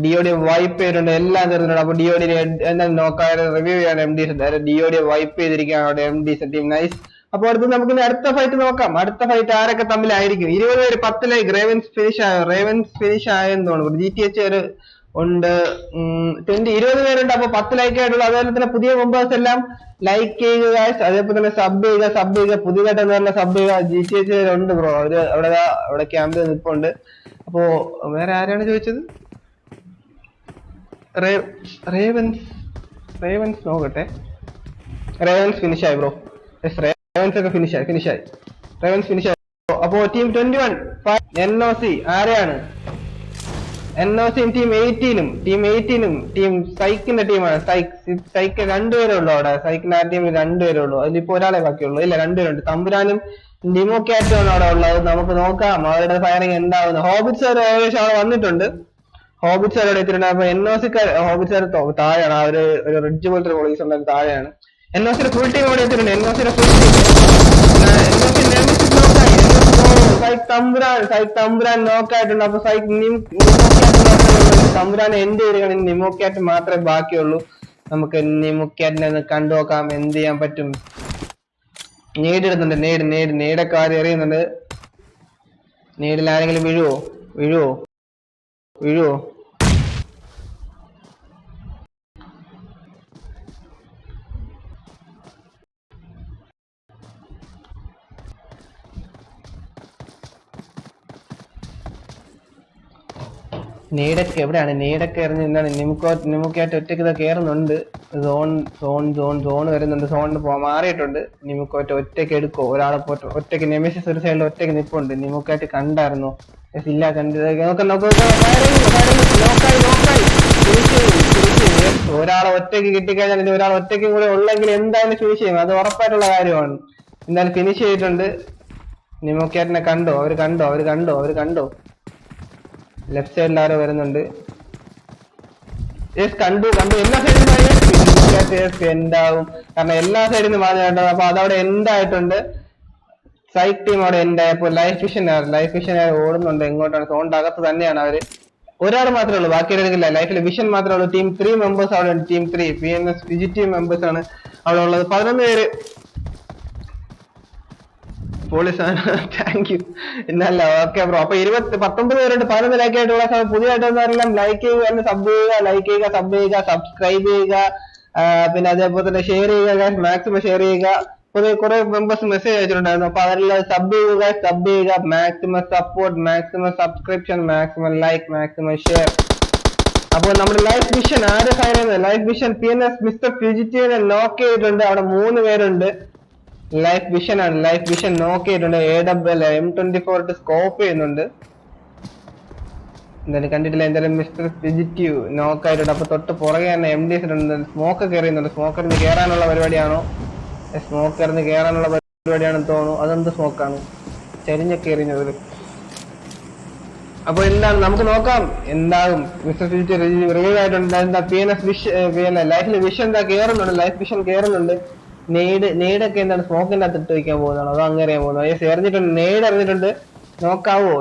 ഡിയോഡിയെ വൈപ്പ് ചെയ്തിട്ടുണ്ട്, എല്ലാം തീർന്നിട്ടുണ്ട്. അപ്പൊ ഡിയോഡിയെ എന്തായാലും നോക്കാൻ റിവ്യൂ ചെയ്യാണ്. MD-Z ഡിയോഡിയെ വൈപ്പ് ചെയ്തിരിക്കുകയാണ് അവിടെ MD-Z ടീം. നൈസ്. അപ്പൊ അടുത്ത് നമുക്ക് അടുത്ത ഫൈറ്റ് നോക്കാം. അടുത്ത ഫൈറ്റ് ആരൊക്കെ തമ്മിലായിരിക്കും? 20 പേര് 10 ലൈക്ക്. റേവൻസ് ഫിനിഷ് ആയെന്ന് തോന്നുന്നു. GTH ഉണ്ട്. 20 പേരുണ്ട്. അപ്പൊ 10 ലൈക്ക് ആയിട്ടുള്ളൂ. അതുപോലെ തന്നെ പുതിയ മെമ്പേഴ്സ് എല്ലാം ലൈക്ക് ചെയ്യുക. അതേപോലെ തന്നെ സബ് ചെയ്യുക. പുതിയതായിട്ട് എന്താ സബ് ചെയ്യുക. GTH ഉണ്ട് ബ്രോ, അവര് അവിടെ ക്യാമ്പിൽ നിൽപ്പുണ്ട്. അപ്പോ വേറെ ആരാണ് ചോദിച്ചത്? റേവൻസ് നോക്കട്ടെ. റേവൻസ് ഫിനിഷ് ആയി ബ്രോ. റേവൻസ് ഒക്കെ ഫിനിഷ് ആയി. അപ്പോ ടീം 21 NOC ആരെയാണ്? NOC ടീം 18 ടീം സൈക്കിന്റെ ടീമാണ്. സൈക്ക് 2 പേരേ ഉള്ളൂ അവിടെ. സൈക്കിന്റെ ആ ടീമിൽ 2 പേരേ ഉള്ളൂ. അതിലിപ്പോ ഒരാളെ ബാക്കിയുള്ളൂ. ഇല്ല, 2 പേരുണ്ട്. തമ്പുരാനും ഡിമോക്യാറ്റുമാണ് അവിടെ ഉള്ളത്. നമുക്ക് നോക്കാം അവരുടെ ഫയറിംഗ് എന്താവുന്നത്. ഹോബിറ്റ്സ് ഏകദേശം അവിടെ വന്നിട്ടുണ്ട്. ഹോബിറ്റ്സ് അവിടെ എത്തിയിട്ടുണ്ട്. അപ്പൊ NOC ഹോബിറ്റ്സ് താഴെയാണ്. ഒരു റിഡ്ജ് പോലത്തെ പോലീസ് ഉണ്ടെങ്കിൽ താഴെയാണ്. NOC ഫുൾ ടീം അവിടെ എത്തിയിട്ടുണ്ട്. NOC ഫുൾ ടീം സൈക്ക് തമ്പുരാൻ നോക്കായിട്ടുണ്ട്. അപ്പൊ സൈക്ക് തമ്പുരാൻ എൻഡ് ചെയ്യുകയാണെങ്കിൽ നിമോക്കാറ്റ് മാത്രമേ ബാക്കിയുള്ളൂ. നമുക്ക് നിമോക്കാറ്റിനെ ഒന്ന് കണ്ടു നോക്കാം എന്ത് ചെയ്യാൻ പറ്റും. നേടിടുന്നുണ്ട്, നേടൊക്കെ ആരും എറിയുന്നുണ്ട്. നേടിൽ ആരെങ്കിലും വീഴുവോ? നീടൊക്കെ എവിടെയാണ്? നീടൊക്കെ എറിഞ്ഞ് എന്താണ് നിമുക്കായിട്ട് ഒറ്റയ്ക്ക് കയറുന്നുണ്ട്. സോൺ വരുന്നുണ്ട്. സോണിന് മാറിയിട്ടുണ്ട്. നിമുക്കോറ്റ് ഒറ്റയ്ക്ക് എടുക്കോ? ഒരാളെ ഒറ്റയ്ക്ക് നെമസിസ് ഒരു സൈഡിൽ ഒറ്റയ്ക്ക് നിപ്പുണ്ട്. നിമുക്കായിട്ട് കണ്ടായിരുന്നു? ഇല്ല, ഒരാളെ ഒറ്റയ്ക്ക് കിട്ടിക്കഴിഞ്ഞാൽ ഒരാൾ ഒറ്റയ്ക്കും കൂടെ ഉള്ളെങ്കിൽ എന്തായാലും ഫിനിഷ് ചെയ്യും. അത് ഉറപ്പായിട്ടുള്ള കാര്യമാണ്. എന്തായാലും ഫിനിഷ് ചെയ്തിട്ടുണ്ട്. നിമോക്കാറ്റിനെ കണ്ടോ? അവര് കണ്ടോ? ലെഫ്റ്റ് സൈഡിൽ ആരോ വരുന്നുണ്ട്. കണ്ടു എല്ലാ സൈഡിൽ എന്താവും, കാരണം എല്ലാ സൈഡിൽ നിന്ന് പറഞ്ഞിട്ടുണ്ട്. അപ്പൊ അതവിടെ എന്തായിട്ടുണ്ട്. സൈറ്റ് ടീം അവിടെ എന്തായപ്പോ ലൈഫ് വിഷൻ ഓടുന്നുണ്ട്. എങ്ങോട്ടാണ്? സോണിന്റെ അകത്ത് തന്നെയാണ് അവര്. ഒരാൾ മാത്രമേ ഉള്ളൂ, ബാക്കി എടുക്കില്ല. ലൈഫിൽ വിഷൻ മാത്രമേ ഉള്ളൂ. ടീം 3 മെമ്പേഴ്സ് അവിടെ ഉണ്ട്. ടീം 3 PNS ഫിജിറ്റീവ് മെമ്പേഴ്സ് ആണ് അവിടെ ഉള്ളത്. 11 പേര് പോലീസാണ്. Thank you. ഇന്നല്ല, ഓക്കെ ബ്രോ. അപ്പൊ 19 പേരുണ്ട്. 11 ലൈക്ക് ആയിട്ടുള്ള പുതിയതായിട്ടൊന്നും ലൈക്ക് ചെയ്യുക, സബ് ചെയ്യുക, സബ്സ്ക്രൈബ് ചെയ്യുക. പിന്നെ അതേപോലെ തന്നെ ഷെയർ ചെയ്യുക, മാക്സിമം ഷെയർ ചെയ്യുക. കുറെ മെമ്പേഴ്സ് മെസ്സേജ് അയച്ചിട്ടുണ്ടായിരുന്നു. അപ്പൊ അവരെല്ലാം സബ് ചെയ്യുക, maximum support, maximum subscription, maximum like, maximum share. അപ്പോൾ നമ്മുടെ ലൈഫ് വിഷൻ ആരെ ഫയർ ചെയ്യുന്നത്? ലൈഫ് വിഷൻ PNS മിസ്റ്റർ ഫ്യൂജിറ്റീവിനെ നോക്ക് ചെയ്തിട്ടുണ്ട്. അവിടെ 3 പേരുണ്ട്. ലൈഫ് വിഷൻ ആണ്. ലൈഫ് വിഷൻ നോക്ക് ചെയ്തിട്ടുണ്ട്. AWL M24 സ്കോപ്പ് ചെയ്യുന്നുണ്ട്. എന്തായാലും കണ്ടിട്ടില്ല. എന്തായാലും മിസ്റ്റർ ഫിജിറ്റീവ് നോക്ക് ആയിട്ടുണ്ട്. അപ്പൊ തൊട്ട് പുറകെ തന്നെ MDs ഉണ്ട്. സ്മോക്ക് കയറിയുന്നുണ്ട്. സ്മോക്കറിന് കയറാനുള്ള പരിപാടിയാണോ? സ്മോക്കറിന് കയറാനുള്ള പരിപാടിയാണെന്ന് തോന്നുന്നു. അതെന്ത് സ്മോക്കാണ്? ചരിഞ്ഞൊക്കെ എറിഞ്ഞത്. അപ്പൊ എന്താണ്, നമുക്ക് നോക്കാം എന്താകും. മിസ്റ്റർ ഫിജിറ്റീവ് റിവൈവ് ആയിട്ടുണ്ട്. എന്താ PNS ലൈഫിൽ വിഷൻ എന്താ കയറുന്നുണ്ട്. ലൈഫ് വിഷൻ കയറുന്നുണ്ട്. നേടൊക്കെ എന്താണ് സ്മോക്കിന്റെ അകത്ത് ഇട്ട് വയ്ക്കാൻ പോകുന്നതാണോ അതോ അങ്ങനെ അറിയാൻ പോകുന്നത്? എറിഞ്ഞിട്ടുണ്ട്. നേട് എറിഞ്ഞിട്ടുണ്ട്. നോക്കാവോ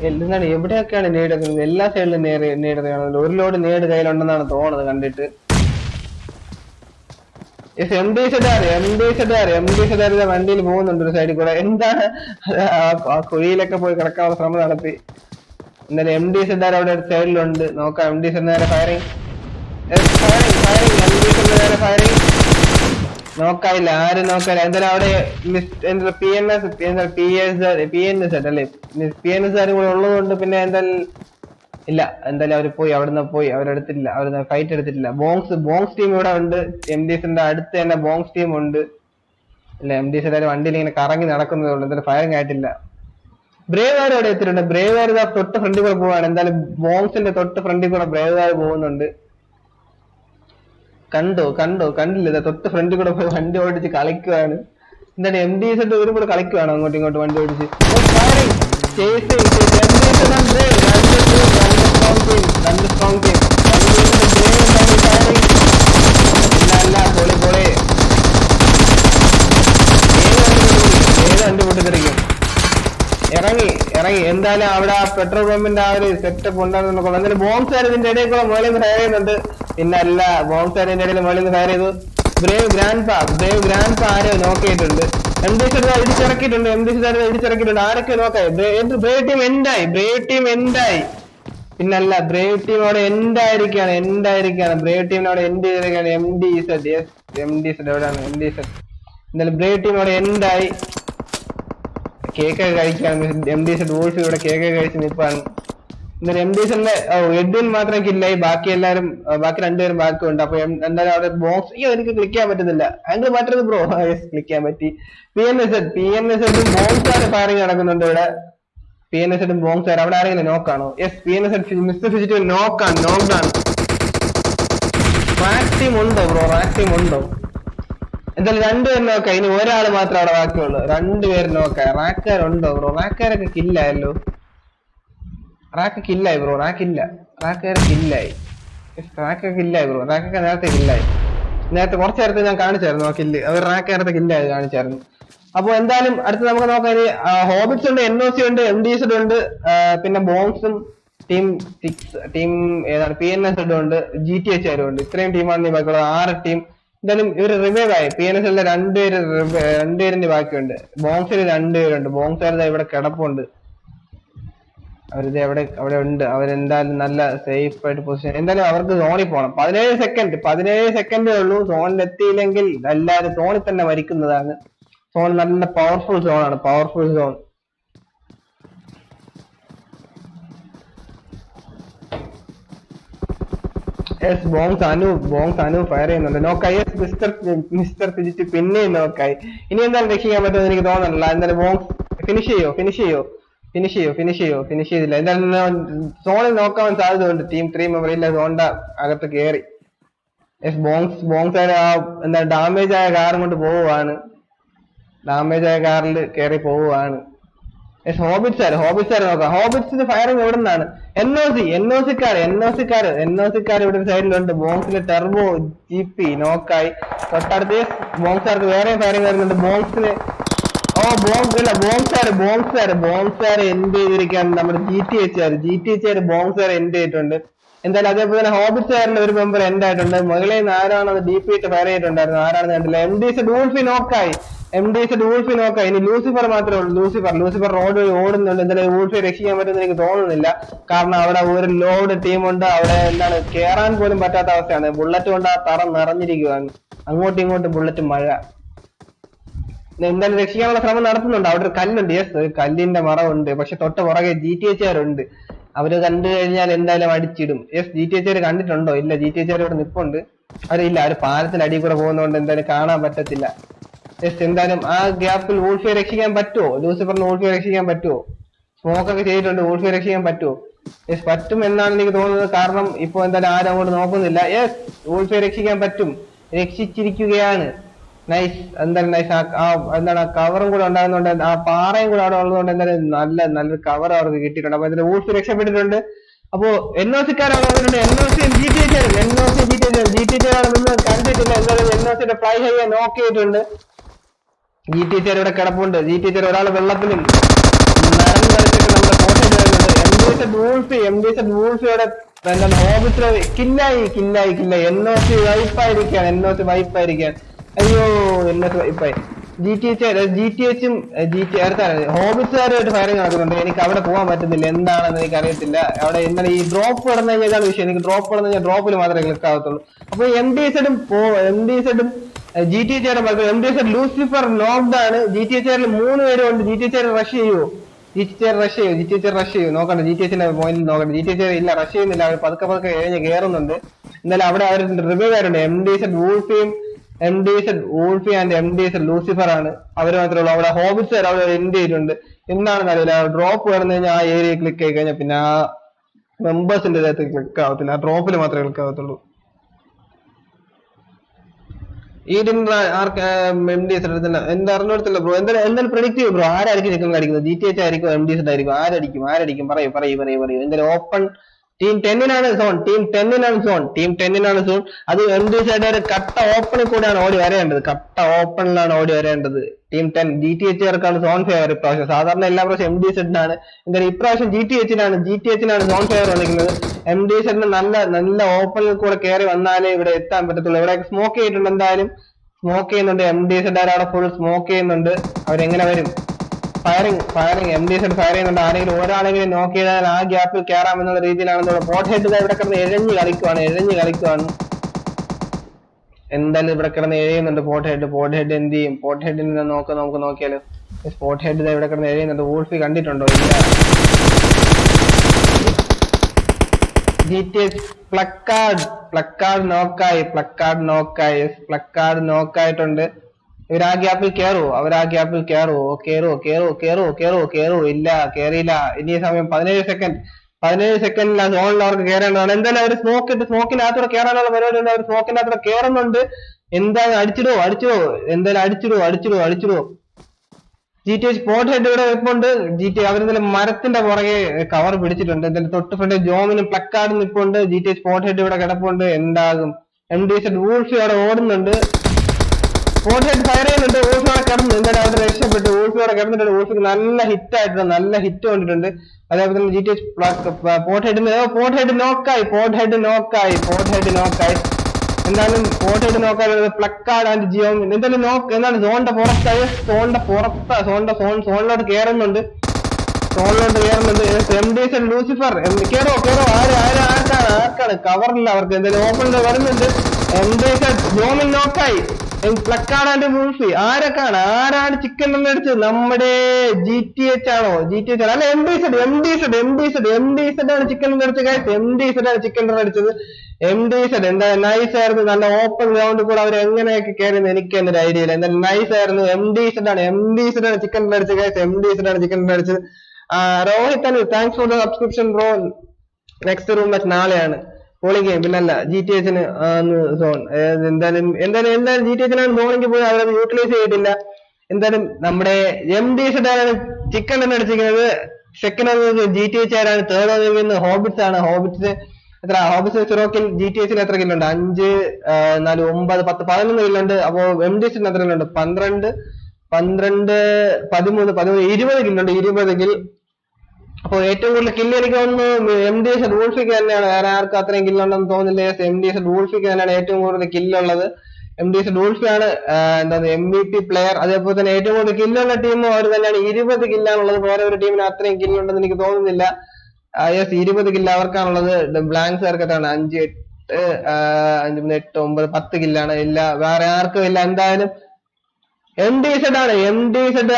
എന്താണ്? എവിടെയൊക്കെയാണ് നേട് എറിയുന്നത്? എല്ലാ സൈഡിലും നേട് എറിയാണല്ലോ. ഒരു ലോഡ് നേട് കയ്യിലുണ്ടെന്നാണ് തോന്നുന്നത് കണ്ടിട്ട്. MD വണ്ടിയിൽ പോകുന്നുണ്ട് ഒരു സൈഡിൽ കൂടെ. എന്താണ് ആ കുഴിയിലൊക്കെ പോയി കിടക്കാനുള്ള ശ്രമം നടത്തി. എന്തായാലും MD അവിടെ ഒരു സൈഡിലുണ്ട്. നോക്കാം. MD firing. നോക്കായില്ല, ആരും നോക്കായില്ല. എന്തായാലും അവിടെ PNS അല്ലേ, PNS ആരും കൂടെ ഉള്ളതുകൊണ്ട് പിന്നെ എന്തായാലും അവര് പോയി. അവിടുന്ന് പോയി. അവരെടുത്തില്ല, അവര് ഫൈറ്റ് എടുത്തിട്ടില്ല. ബോങ്സ് ടീം ഇവിടെ ഉണ്ട്. MDസിന്റെ അടുത്ത് തന്നെ ബോങ്സ് ടീം ഉണ്ട്. ഇല്ല, MDസ് എല്ലാവരും വണ്ടിയിൽ ഇങ്ങനെ കറങ്ങി നടക്കുന്നതേ ഉള്ളൂ. എന്തായാലും ഫയറിംഗ് ആയിട്ടില്ല. ബ്രേവ് അവിടെ എത്തിയിട്ടുണ്ട്. ബ്രേവ് തൊട്ട് ഫ്രണ്ടിൽ കൂടെ പോവാണ്. എന്തായാലും ബോങ്സിന്റെ തൊട്ട് ഫ്രണ്ടിൽ കൂടെ ബ്രേവ് പോകുന്നുണ്ട്. കണ്ടില്ല, തൊട്ട് ഫ്രണ്ടിൽ കൂടെ പോയി വണ്ടി ഓടിച്ച് കളിക്കുവാണ്. എന്താണ് MDs ഒരു കൂടെ കളിക്കുവാണ് അങ്ങോട്ടും ഇങ്ങോട്ടും വണ്ടി ഓടിച്ച്. വണ്ടി പൊട്ടിത്തെറിക്കും. ഇറങ്ങി എന്തായാലും അവിടെ ആ പെട്രോൾ പമ്പിന്റെ ആ ഒരു സെറ്റപ്പ് ഉണ്ടാകുന്ന. എന്തായാലും ബോംസ് ഇതിന്റെ ഇടയിൽ കൂടെ മുകളിൽ നിന്ന് ഫയർ ചെയ്യുന്നുണ്ട്. പിന്നെ അല്ല, ബോംസ് ഇതിന്റെ ഇടയിൽ മുകളിൽ നിന്ന് ഫയർ ചെയ്തു. ബ്രേവ് ഗ്രാൻഡ് പാ ആരോ നോക്കിയിട്ടുണ്ട്. MDs ഇടിച്ചിറക്കിയിട്ടുണ്ട്. ആരൊക്കെ നോക്കായി? ബ്രേവ് ടീം എന്തായി? പിന്നല്ല, ബ്രേവ് ടീം അവിടെ എന്തായിരിക്കാണ്. ബ്രേവ് ടീമിനവിടെ ചെയ്തിരിക്കുകയാണ്. MDs എവിടെയാണ്? എന്തായാലും ബ്രേവ് ടീം അവിടെ എന്തായി? കേക്ക് കഴിക്കാണ്. MDs വോൾഫ് ഇവിടെ കേക്ക് കഴിച്ച് നിൽപ്പാണ്. എന്നാലും MDസിന്റെ എഡ്വിൻ മാത്രം കില്ലായി. ബാക്കി 2 പേരും ബാക്കിയുണ്ട്. അപ്പൊ എന്തായാലും അവിടെ ബോക്സ് എനിക്ക് ക്ലിക്ക് ചെയ്യാൻ പറ്റുന്നില്ല. അതിന് മറ്റൊരു ബ്രോ ക്ലിക്ക് ചെയ്യാൻ പറ്റി. PNS ബോംസ് ഫയറിങ് നടക്കുന്നുണ്ട് ഇവിടെ. PNS ബോംസ് അവിടെ ആരെങ്കിലും നോക്കാണോ? PNS മിസ്റ്റർ ഫിജിറ്റീവ് നോക്കാണ്. റാക്ക് ടീം ഉണ്ടോ? എന്തായാലും 2 പേര് നോക്കാം. ഇനി ഒരാള് മാത്രം അവിടെ ബാക്കിയുള്ളൂ. 2 പേര് നോക്കാം. റാക്കാരുണ്ടോ ബ്രോ? റാക്കാരൊക്കെ കില്ലായല്ലോ. റാക്കൊക്കെ കില്ലായി ബ്രോ. റാക്കൊക്കെ നേരത്തെ കില്ലായി. നേരത്തെ കുറച്ചു നേരത്തെ ഞാൻ കാണിച്ചായിരുന്നു ആ കില്ല്. അവർ റാക്ക് നേരത്തെ കില്ലായി കാണിച്ചായിരുന്നു. അപ്പൊ എന്തായാലും അടുത്ത് നമുക്ക് നോക്കാം. ഇനി ഹോബിറ്റ്സ് ഉണ്ട്, NOC ഉണ്ട്, MDZ ഉണ്ട്, പിന്നെ ബോംസും ടീം 6 ടീം ഏതാണ് PNS ഉണ്ട്, GTH ആരും ഉണ്ട്. ഇത്രയും ടീമാണ് ബാക്കിയുള്ളത്, 6 ടീം. എന്തായാലും ഇവര് റിവൈവ് ആയി. PNSL രണ്ടുപേരിന്റെ ബാക്കിയുണ്ട്. ബോംസിൽ 2 പേരുണ്ട്. ബോംസ് ഇവിടെ കിടപ്പുണ്ട്. അവരിത് അവിടെ ഉണ്ട്. അവരെന്തായാലും നല്ല സേഫ് ആയിട്ട് പൊസിഷൻ. എന്തായാലും അവർക്ക് സോണിൽ പോകണം. 17 സെക്കൻഡേ ഉള്ളൂ. സോണിൽ എത്തിയില്ലെങ്കിൽ എല്ലാവരും സോണിൽ തന്നെ മരിക്കുന്നതാണ്. സോൺ നല്ല പവർഫുൾ സോണാണ്, പവർഫുൾ സോൺ. ബോങ്സ് അനു ഫയർ ചെയ്യുന്നുണ്ട്. നോക്കായി മിസ്റ്റർ ഫിജിറ്റ് പിന്നെയും നോക്കായി. ഇനി എന്തായാലും രക്ഷിക്കാൻ പറ്റുമെന്ന് എനിക്ക് തോന്നുന്നില്ല. എന്തായാലും ബോങ്സ് ഫിനിഷ് ചെയ്തില്ല. എന്തായാലും സോണിൽ നോക്കാൻ സാധ്യതയുണ്ട്. ടീം 3 മെമ്പർ ഇല്ല, സോണിന്റെ അകത്ത് കയറി. ബോങ്സ് എന്താ ഡാമേജ് ആയ കാറും കൊണ്ട് പോവുകയാണ്. കയറി പോവുകയാണ്. ഹോബിറ്റ്സ് നോക്കാം. ഹോബിറ്റ്സിന്റെ ഫയറിംഗ് എവിടെ നിന്നാണ്? NOC ഇവിടെ സൈഡിലുണ്ട്. ബോങ്സിലെ ടെർബോ GP നോക്കായി. തൊട്ടടുത്ത് ബോങ്സാർക്ക് വേറെ ഫയറിംഗ് വരുന്നുണ്ട്. ബോങ്സിന് ബോംസാർ എൻഡ് ചെയ്തിരിക്കുകയാണ് നമ്മുടെ GTH ബോംസാർ എൻഡ് ചെയ്തിട്ടുണ്ട്. എന്തായാലും അതേപോലെ തന്നെ ഹോബിറ്റ്സുകാരന്റെ ഒരു മെമ്പർ എൻഡ് ആയിട്ടുണ്ട്. മുകളിൽ നിന്ന് ആരാണത് DP ഇട്ട് ഫയർ ചെയ്തിട്ടുണ്ടായിരുന്നു, ആരാണെന്ന് കണ്ടില്ല. MDZ വൂൾഫി നോക്കായി. ഇനി ലൂസിഫർ മാത്രമേ ഉള്ളൂ. ലൂസിഫർ റോഡ് വഴി ഓടുന്നുണ്ട്. എന്തായാലും വൂൾഫി രക്ഷിക്കാൻ പറ്റുമെന്ന് എനിക്ക് തോന്നുന്നില്ല. കാരണം അവിടെ ഒരു ലോഡ് ടീമുണ്ട്. അവിടെ എന്താണ് കേറാൻ പോലും പറ്റാത്ത അവസ്ഥയാണ്. ബുള്ളറ്റ് കൊണ്ട് ആ തറ നിറഞ്ഞിരിക്കുകയാണ്. അങ്ങോട്ടും ഇങ്ങോട്ടും ബുള്ളറ്റ് മഴ. എന്തായാലും രക്ഷിക്കാനുള്ള ശ്രമം നടത്തുന്നുണ്ട്. അവിടെ ഒരു കല്ലുണ്ട്. ഒരു കല്ലിന്റെ മറവുണ്ട്. പക്ഷെ തൊട്ട് പുറകെ GTH അവര് കണ്ടു കഴിഞ്ഞാൽ എന്തായാലും അടിച്ചിടും. GTH കണ്ടിട്ടുണ്ടോ? ഇല്ല, GTH ഇവിടെ നിപ്പുണ്ട്. അവരില്ല, അവര് പാലത്തിന്റെ അടിയിൽ കൂടെ പോകുന്നതുകൊണ്ട് എന്തായാലും കാണാൻ പറ്റത്തില്ല. എന്തായാലും ആ ഗ്യാപ്പിൽ വൂൾഫിയെ രക്ഷിക്കാൻ പറ്റുമോ? ലൂസിഫറിന് വൂൾഫിയെ രക്ഷിക്കാൻ പറ്റുമോ? സ്മോക്കൊക്കെ ചെയ്തിട്ടുണ്ട്. വൂൾഫിയെ രക്ഷിക്കാൻ പറ്റുമോ? പറ്റും എന്നാണ് എനിക്ക് തോന്നുന്നത്. കാരണം ഇപ്പൊ എന്തായാലും ആരും അങ്ങോട്ട് നോക്കുന്നില്ല. വൂൾഫിയെ രക്ഷിക്കാൻ പറ്റും. രക്ഷിച്ചിരിക്കുകയാണ്. നൈസ്. എന്തായാലും നൈസ്. എന്താണ് ആ കവറും കൂടെ ഉണ്ടാകുന്നുണ്ട്. ആ പാറയും കൂടെ അവിടെ ഉള്ളതുകൊണ്ട് എന്തായാലും നല്ലൊരു കവർ അവർക്ക് കിട്ടിയിട്ടുണ്ട്. അപ്പൊ എന്തായാലും വൂൾഫ് രക്ഷപ്പെട്ടിട്ടുണ്ട്. അപ്പോ NOC-ക്കാരാണ് വന്നിട്ടുണ്ട്. NOC-യും GTH കണ്ടിട്ടില്ല. എന്തായാലും NOC-യുടെ ഫ്ലൈ ഹൈയെ നോക്ക് ചെയ്തിട്ടുണ്ട്. GTH ഇവിടെ കിടപ്പുണ്ട്. GTH ഒരാൾ വെള്ളത്തിലും നരഞ്ഞു കളിച്ചിട്ട് നമ്മുടെ കോട്ടയിൽ വരുന്നുണ്ട്. MDZ വൂൾഫിയുടെ എന്താണ് ഹോബിറ്റ്സിലെ കില്ലായി. NOC വൈപ്പായിരിക്കാൻ. അയ്യോ, NOC വൈപ്പായി. GTHും ഹോബിറ്റ്സുകാരുമായിട്ട് ഫയറിംഗ് നടക്കുന്നുണ്ട്. എനിക്ക് അവിടെ പോകാൻ പറ്റുന്നില്ല. എന്താണെന്ന് എനിക്ക് അറിയത്തില്ല. അവിടെ എന്താണ് ഈ ഡ്രോപ്പ് കിടന്നു കഴിഞ്ഞാൽ ഇതാണ് വിഷയം. എനിക്ക് ഡ്രോപ്പ് കിടന്നു കഴിഞ്ഞാൽ ഡ്രോപ്പിൽ മാത്രമേ ക്ലിക്ക് ആകത്തുള്ളൂ. അപ്പൊ MDZും GTH MDZ ലൂസിഫർ നോക്ക്ഡ് ആണ്. GTH 3 പേരും ഉണ്ട്. GTH റഷ് ചെയ്യൂ. നോക്കണ്ട. GTHന്റെ പോയിന്റിൽ നോക്കണ്ട. GTH ഇല്ല, റഷ് ചെയ്യുന്നില്ല. അവർ പതുക്കെ കയറുന്നുണ്ട്. എന്നാലും അവിടെ അവർ റിവൈവ് ആയിട്ടുണ്ട്. വൂൾഫി ആൻഡ് MDZ ലൂസിഫർ ആണ്. അവര് മാത്രമേ ഉള്ളൂ. അവിടെ ഹോബിറ്റ്സ് അവിടെ എൻഡ് ചെയ്തിട്ടുണ്ട്. എന്താണെന്ന് അറിയില്ല. ഡ്രോപ്പ് കിടന്നു കഴിഞ്ഞാൽ ആ ഏരിയ ക്ലിക്ക് ആയി കഴിഞ്ഞാൽ പിന്നെ ആ മെമ്പേഴ്സിന്റെ അകത്ത് ക്ലിക്ക് ആവത്തില്ല. ആ ഡ്രോപ്പിൽ മാത്രമേ ക്ലിക്ക് ആവത്തുള്ളൂ. ഈ ഡിന്നർ MDZ എന്താ അറിഞ്ഞോടത്തില്ല ബ്രോ. എന്തായാലും പ്രെഡിക്റ്റ് ചെയ്യും ബ്രോ. ആരായിരിക്കും ചിക്കൻ അടിക്കുന്നത്? GTH ആയിരിക്കും, MDZ ആയിരിക്കും? ആരടിക്കും? പറയൂ. എന്തായാലും ഓപ്പൺ ടീം 10-നാണ് സോൺ. അത് MDZ ഒരു കട്ട ഓപ്പണിൽ കൂടെയാണ് ഓടി വരേണ്ടത്. ടീം 10 GTH-കാർക്കാണ് സോൺ ഫേവർ ഇപ്രാവശ്യം. സാധാരണ എല്ലാ പ്രാവശ്യം MDZ-നാണ്. എന്തായാലും ഇപ്രാവശ്യം GTH-നാണ് സോൺ ഫേവർ വന്നിരിക്കുന്നത്. MDZ-ന് നല്ല ഓപ്പണിൽ കൂടെ കയറി വന്നാലേ ഇവിടെ എത്താൻ പറ്റത്തുള്ളൂ. ഇവിടെ സ്മോക്ക് ചെയ്തിട്ടുണ്ട്. എന്തായാലും സ്മോക്ക് ചെയ്യുന്നുണ്ട്. MDZ-കാരവിടെ ഫുൾ സ്മോക്ക് ചെയ്യുന്നുണ്ട്. അവരെങ്ങനെ വരും? ഫയറിംഗ് MDZ ഫയർ ചെയ്യുന്നുണ്ട്. ആരെങ്കിലും ഒരാളെങ്കിലും നോക്ക് ചെയ്താൽ ആ ഗ്യാപ്പിൽ കയറാമെന്നുള്ള രീതിയിലാണ്. പോട്ട് ഹെഡ് ഇവിടെ കിടന്ന് എഴഞ്ഞു കളിക്കുവാണ്. എന്തായാലും ഇവിടെ കിടന്ന് എഴുതുന്നുണ്ട്. പോട്ട് ഹെഡ് എന്ത് ചെയ്യും? പോട്ട് ഹെഡിനെ നമുക്ക് നോക്കിയാലോ. പോട്ട് ഹെഡ് ഇവിടെ കിടന്ന് എഴുതുന്നുണ്ട്. വൂൾഫി കണ്ടിട്ടുണ്ടോ? ഇല്ല. GTH പ്ലക്കാർഡ് നോക്കായിട്ടുണ്ട്. ഇവർ ആ ഗ്യാപ്പിൽ കയറുവോ? ഇല്ല, കേറിയില്ല. ഇനി സമയം 17 സെക്കൻഡിലാണ്. സോണിൽ അവർക്ക് കയറേണ്ടതാണ്. എന്തായാലും അവർ സ്മോക്കിനകത്തൂടെ കയറാനുള്ള പരിപാടി ഉണ്ട്. അവർ സ്മോക്കിനകത്തൂടെ കയറുന്നുണ്ട്. എന്തായാലും അടിച്ചിടോ? എന്തായാലും അടിച്ചിടോ? GTH പോട്ട് ഹെഡ് ഇവിടെ വെപ്പുണ്ട്. അവരെന്തായാലും മരത്തിന്റെ പുറകെ കവർ പിടിച്ചിട്ടുണ്ട്. എന്തായാലും തൊട്ട് ഫ്രണ്ട് ജോമിനും പ്ലക്കാർഡും നിപ്പുണ്ട്. GTH പോട്ട് ഹെഡ് ഇവിടെ കിടപ്പുണ്ട്. എന്താകും? MDZ വൂൾഫി അവിടെ ഓടുന്നുണ്ട്. ഫോർട്ട് ഹെഡ് ഫയർ ചെയ്യുന്നുണ്ട്. ഊൾഫിയോടെ കിടന്നു, എന്തായാലും അവിടെ രക്ഷപ്പെട്ടു. ഊൾഫിയോടെ കിടന്നിട്ടുണ്ട്. ഊൾഫിക്ക് നല്ല ഹിറ്റ് ആയിട്ടുണ്ട്, നല്ല ഹിറ്റ് കൊണ്ടിട്ടുണ്ട്. അതേപോലെ തന്നെ GTA പോർട്ട് ഹെഡ് നോക്കായി, എന്തായാലും പോർട്ട് ഹെഡ് നോക്കാതെ പ്ലക്കാർഡ് ആൻഡ് ജിയോ എന്തായാലും എന്താണ് സോണിന്റെ പുറത്തായി, സോണിലോട്ട് കയറുന്നുണ്ട്. MDZ ലൂസിഫർ കേറോ ആർക്കാണ് കവറില്ല അവർക്ക്. എന്തായാലും ഓപ്പൺ വരുന്നുണ്ട്. MDZ ജോമിൻ നോക്കായി, പ്ലക്കാർഡ് ആൻഡ് മൂഫി ആരാണ് ചിക്കൻ റൺ അടിച്ചത്? നമ്മുടെ GTH ആണോ? അല്ല MDZ ആണ് ചിക്കൻ റൺ അടിച്ചത്. എന്താ നൈസ് ആയിരുന്നു, നല്ല ഓപ്പൺ ഗ്രൗണ്ടിൽ കൂടെ അവർ എങ്ങനെയൊക്കെ കയറിയെന്ന് എനിക്ക് തന്നെ ഒരു ഐഡിയ ഇല്ല. എന്തായാലും നൈസ് ആയിരുന്നു. MDZ ആണ് ചിക്കൻ റൺ അടിച്ചത്. Rohit Anu, thanks for the subscription bro. Next room match നാളെയാണ്. പോളിംഗ് ഗെയിം പിന്നല്ല GTHന് സോൺ. എന്തായാലും GTHനാണ് സോണിക്ക് പോയി, അവരത് യൂട്ടിലൈസ് ചെയ്തിട്ടില്ല. എന്തായാലും നമ്മുടെ MDZ ആണ് ചിക്കൻ റൺ അടിച്ചിരിക്കുന്നത്. സെക്കൻഡ് GTH ആരാണ്? തേർഡ് വന്നിരിക്കുന്നത് ഹോബിറ്റ്സ് ആണ്. ഹോബിറ്റ്സ് സിറോക്കിൽ GTHന് എത്ര കില്ലുണ്ട്? 5, 4, 9, 10, 11 കില്ലുണ്ട്. അപ്പോ MDZന് എത്ര കില്ലുണ്ട്? 12, 13, 20 കില്ലുണ്ട്. 20 കിൽ. അപ്പൊ ഏറ്റവും കൂടുതൽ കില്ല് എനിക്ക് തോന്നുന്നു MDZ വൂൾഫിക്ക് തന്നെയാണ്. വേറെ ആർക്കും അത്രയും കില്ലുണ്ടെന്ന് തോന്നുന്നില്ല. MDZ വൂൾഫിക്ക് തന്നെയാണ് ഏറ്റവും കൂടുതൽ കില്ലുള്ളത്. MDZ വൂൾഫിയാണ് എന്താണ് MVP പ്ലെയർ. അതേപോലെ തന്നെ ഏറ്റവും കൂടുതൽ കില്ലുള്ള ടീമും അവർ തന്നെയാണ്. 20 കില്ലാണുള്ളത്. വേറെ ഒരു ടീമിന് അത്രയും കില്ലുണ്ടെന്ന് എനിക്ക് തോന്നുന്നില്ല. 20 കില്ല് അവർക്കാണുള്ളത്. ബ്ലാങ്ക്സ് എത്രയാണ്? 5, 8, 9, 10 കില്ലാണ്. ഇല്ല, വേറെ ആർക്കും ഇല്ല. എന്തായാലും MDZ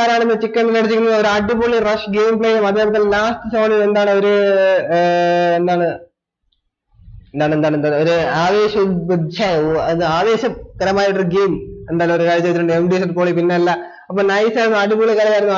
ആരാണെന്ന് ചിക്കൻ അടിച്ചിരിക്കുന്നത്. ഒരു അടിപൊളി റഷ് ഗെയിം പ്ലേയും അതേപോലെ തന്നെ ലാസ്റ്റ് സോണിൽ എന്താണ് ഒരു ഒരു ആവേശകരമായിട്ടൊരു ഗെയിം എന്തായാലും ഒരു കാഴ്ച വെച്ചിട്ടുണ്ട് MDZ പോളി. പിന്നല്ല, അപ്പൊ നൈസ് ആയിരുന്നു, അടിപൊളി കളിയായിരുന്നു.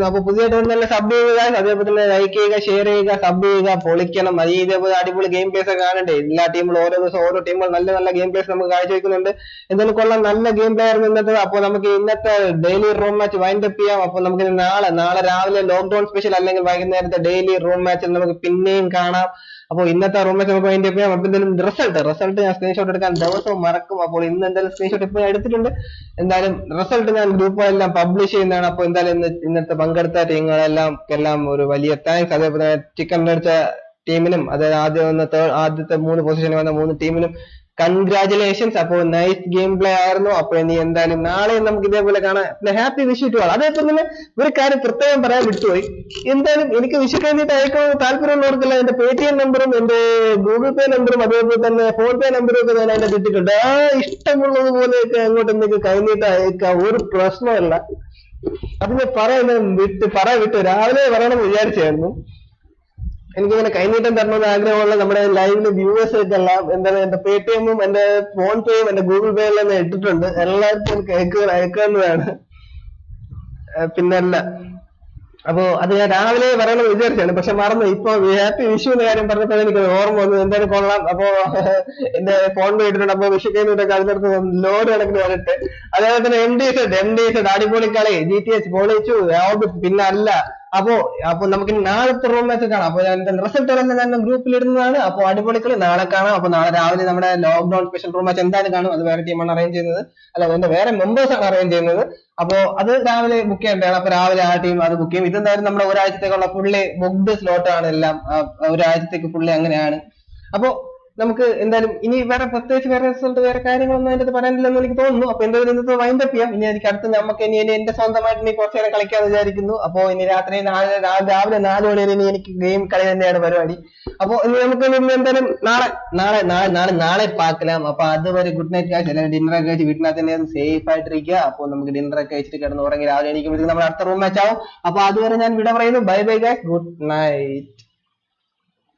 അപ്പൊ പുതിയതായിട്ട് വന്നല്ല സബ് ചെയ്യുക, അതേപോലെ തന്നെ ലൈക്ക് ചെയ്യുക, ഷെയർ ചെയ്യുക, സബ് ചെയ്യുക, പൊളിക്കണം. ഇതേപോലെ അടിപൊളി ഗെയിം പ്ലേസ് ഒക്കെ കാണണ്ടേ? എല്ലാ ടീമുകളും ഓരോ ദിവസം ഓരോ ടീമുകൾ നല്ല ഗെയിം പ്ലേസ് നമുക്ക് കാഴ്ചവെക്കുന്നുണ്ട്. എന്തായാലും കൊള്ളാം, നല്ല ഗെയിം പ്ലേ ആയിരുന്നു ഇന്നത്തെ. അപ്പൊ നമുക്ക് ഇന്നത്തെ daily room match wind up ചെയ്യാം. അപ്പൊ നമുക്ക് നാളെ രാവിലെ ലോക്ക്ഡൌൺ സ്പെഷ്യൽ അല്ലെങ്കിൽ വൈകുന്നേരത്തെ ഡെയിലി റൂം മാച്ചിൽ നമുക്ക് പിന്നെയും കാണാം. അപ്പൊ ഇന്നത്തെ റൂം മാച്ച് നമുക്ക് വൈൻഡ് അപ്പ് ചെയ്യാം. അപ്പൊ എന്തായാലും റിസൾട്ട് ഞാൻ സ്ക്രീൻഷോട്ട് എടുക്കാൻ ദിവസവും മറക്കും. അപ്പോൾ ഇന്ന് എന്തായാലും സ്ക്രീൻഷോട്ട് ഇപ്പോൾ എടുത്തിട്ടുണ്ട്. എന്തായാലും റിസൾട്ട് ഞാൻ ഗ്രൂപ്പുകളെല്ലാം പബ്ലിഷ് ചെയ്യുന്നതാണ്. അപ്പൊ എന്തായാലും ഇന്നത്തെ പങ്കെടുത്ത ടീമുകളെല്ലാം ഒരു വലിയ താങ്ക്സ്. അതേപോലെ ചിക്കൻ അടിച്ച ടീമിനും അതായത് ആദ്യത്തെ 3 പൊസിഷനിൽ വന്ന 3 ടീമിനും കൺഗ്രാറ്റുലേഷൻസ്. അപ്പോൾ നൈസ് ഗെയിം പ്ലേ ആയിരുന്നു. അപ്പൊ ഇനി എന്തായാലും നാളെ നമുക്ക് ഇതേപോലെ കാണാം. Happy wish to all. അതേപോലെ തന്നെ ഒരു കാര്യം പ്രത്യേകം പറയാൻ വിട്ടുപോയി. എന്തായാലും എനിക്ക് വിഷ് കഴിഞ്ഞിട്ട് അയക്കാൻ താല്പര്യമുള്ളവർക്കെല്ലാം എന്റെ പേടിഎം നമ്പറും എന്റെ ഗൂഗിൾ പേ നമ്പറും അതേപോലെ തന്നെ ഫോൺ പേ നമ്പറും ഒക്കെ ഞാൻ അതിന്റെ ഇട്ടിട്ടുണ്ട്. ഇഷ്ടമുള്ളത് പോലെയൊക്കെ അങ്ങോട്ട് എന്തൊക്കെ കഴിഞ്ഞിട്ട് അയക്കാം, ഒരു പ്രശ്നമല്ല. അതിന് പറയാൻ വിട്ടു രാവിലെ പറയണമെന്ന് വിചാരിച്ചായിരുന്നു. എനിക്കിങ്ങനെ കൈനീട്ടം തരണമെന്ന് ആഗ്രഹമുള്ള നമ്മുടെ ലൈവില് വ്യൂവേഴ്സ് ഒക്കെ എല്ലാം എന്താണ് എന്റെ പേടിഎമ്മും എന്റെ ഫോൺ പേയും എന്റെ ഗൂഗിൾ പേയിലും ഇട്ടിട്ടുണ്ട്. എല്ലാവർക്കും അയക്കാവുന്നതാണ്. പിന്നല്ല, അപ്പൊ അത് ഞാൻ രാവിലെ പറയണമെന്ന് വിചാരിച്ചാണ്, പക്ഷെ മറന്നു. ഇപ്പൊ ഹാപ്പി വിഷുവിന്റെ കാര്യം പറഞ്ഞപ്പോൾ എനിക്ക് ഓർമ്മ വന്നു. എന്തായാലും കൊള്ളാം. അപ്പൊ എന്റെ ഫോൺ പേ ഇട്ടിട്ടുണ്ട്. അപ്പൊ വിഷു കഴിഞ്ഞിട്ടൊക്കെ അതിനടുത്ത് ലോഡ് കണക്കിന് വരട്ടെ. അതേപോലെ തന്നെ MDZ അടിപൊളി കളി, GTH പൊളിച്ചു. പിന്നെ അല്ല, അപ്പൊ നമുക്ക് നാളത്തെ റൂം മാച്ച് കാണാം. അപ്പൊ ഞാൻ റിസൾട്ട് ഞാൻ ഗ്രൂപ്പിൽ ഇടുന്നതാണ്. അപ്പൊ അടിപൊളി കളി നാളെ കാണാം. അപ്പൊ നാളെ രാവിലെ നമ്മുടെ ലോക്ക്ഡൌൺ സ്പെഷ്യൽ റൂം മാച്ച് എന്തായാലും കാണും. അത് വേറെ ടീമാണ് അറേഞ്ച് ചെയ്യുന്നത്, അല്ല എന്റെ വേറെ മെമ്പേഴ്സ് ആണ് അറേഞ്ച് ചെയ്യുന്നത്. അപ്പൊ അത് രാവിലെ ബുക്ക് ചെയ്യേണ്ടതാണ്. അപ്പൊ രാവിലെ ആ ടീം അത് ബുക്ക് ചെയ്യും. ഇതെന്തായാലും നമ്മുടെ ഒരാഴ്ചത്തേക്കുള്ള ഫുള്ളി ബുക്ക്ഡ് സ്ലോട്ട് ആണ് എല്ലാം. ഒരാഴ്ചത്തേക്ക് ഫുള്ളി അങ്ങനെയാണ്. അപ്പൊ നമുക്ക് എന്തായാലും ഇനി പ്രത്യേകിച്ച് വേറെ റിസൾട്ട് വേറെ കാര്യങ്ങളൊന്നും അതിന്റെ പറയാനില്ലെന്ന് എനിക്ക് തോന്നുന്നു. അപ്പൊ എന്തായാലും ഇന്നത്തെ വൈൻഡ് അപ്പ് ചെയ്യാം. ഇനി എനിക്ക് അടുത്ത് നമുക്ക് ഇനി എന്റെ സ്വന്തമായിട്ട് ഇനി കുറച്ചു നേരം കളിക്കാന്ന് വിചാരിക്കുന്നു. അപ്പൊ ഇനി രാവിലെ 4 മണി വരെ ഇനി എനിക്ക് ഗെയിം കളി തന്നെയാണ് പരിപാടി. അപ്പൊ ഇനി നമുക്ക് എന്തായാലും നാളെ പാക്കലാം. അപ്പൊ അതുവരെ ഗുഡ് നൈറ്റ് കാശ്. അല്ലെങ്കിൽ ഡിന്നറൊക്കെ കഴിച്ച് വീട്ടിനകത്ത് തന്നെ സേഫ് ആയിട്ടിരിക്കുക. അപ്പൊ നമുക്ക് ഡിന്നറൊക്കെ കഴിച്ചിട്ട് കിടന്ന് ഉറങ്ങി രാവിലെ എണീക്കുമ്പോഴത്തേക്ക് നമ്മുടെ അടുത്ത റൂം മാച്ച് ആവും. അപ്പൊ അതുവരെ ഞാൻ വിട പറയുന്നു. Bye bye guys, good night.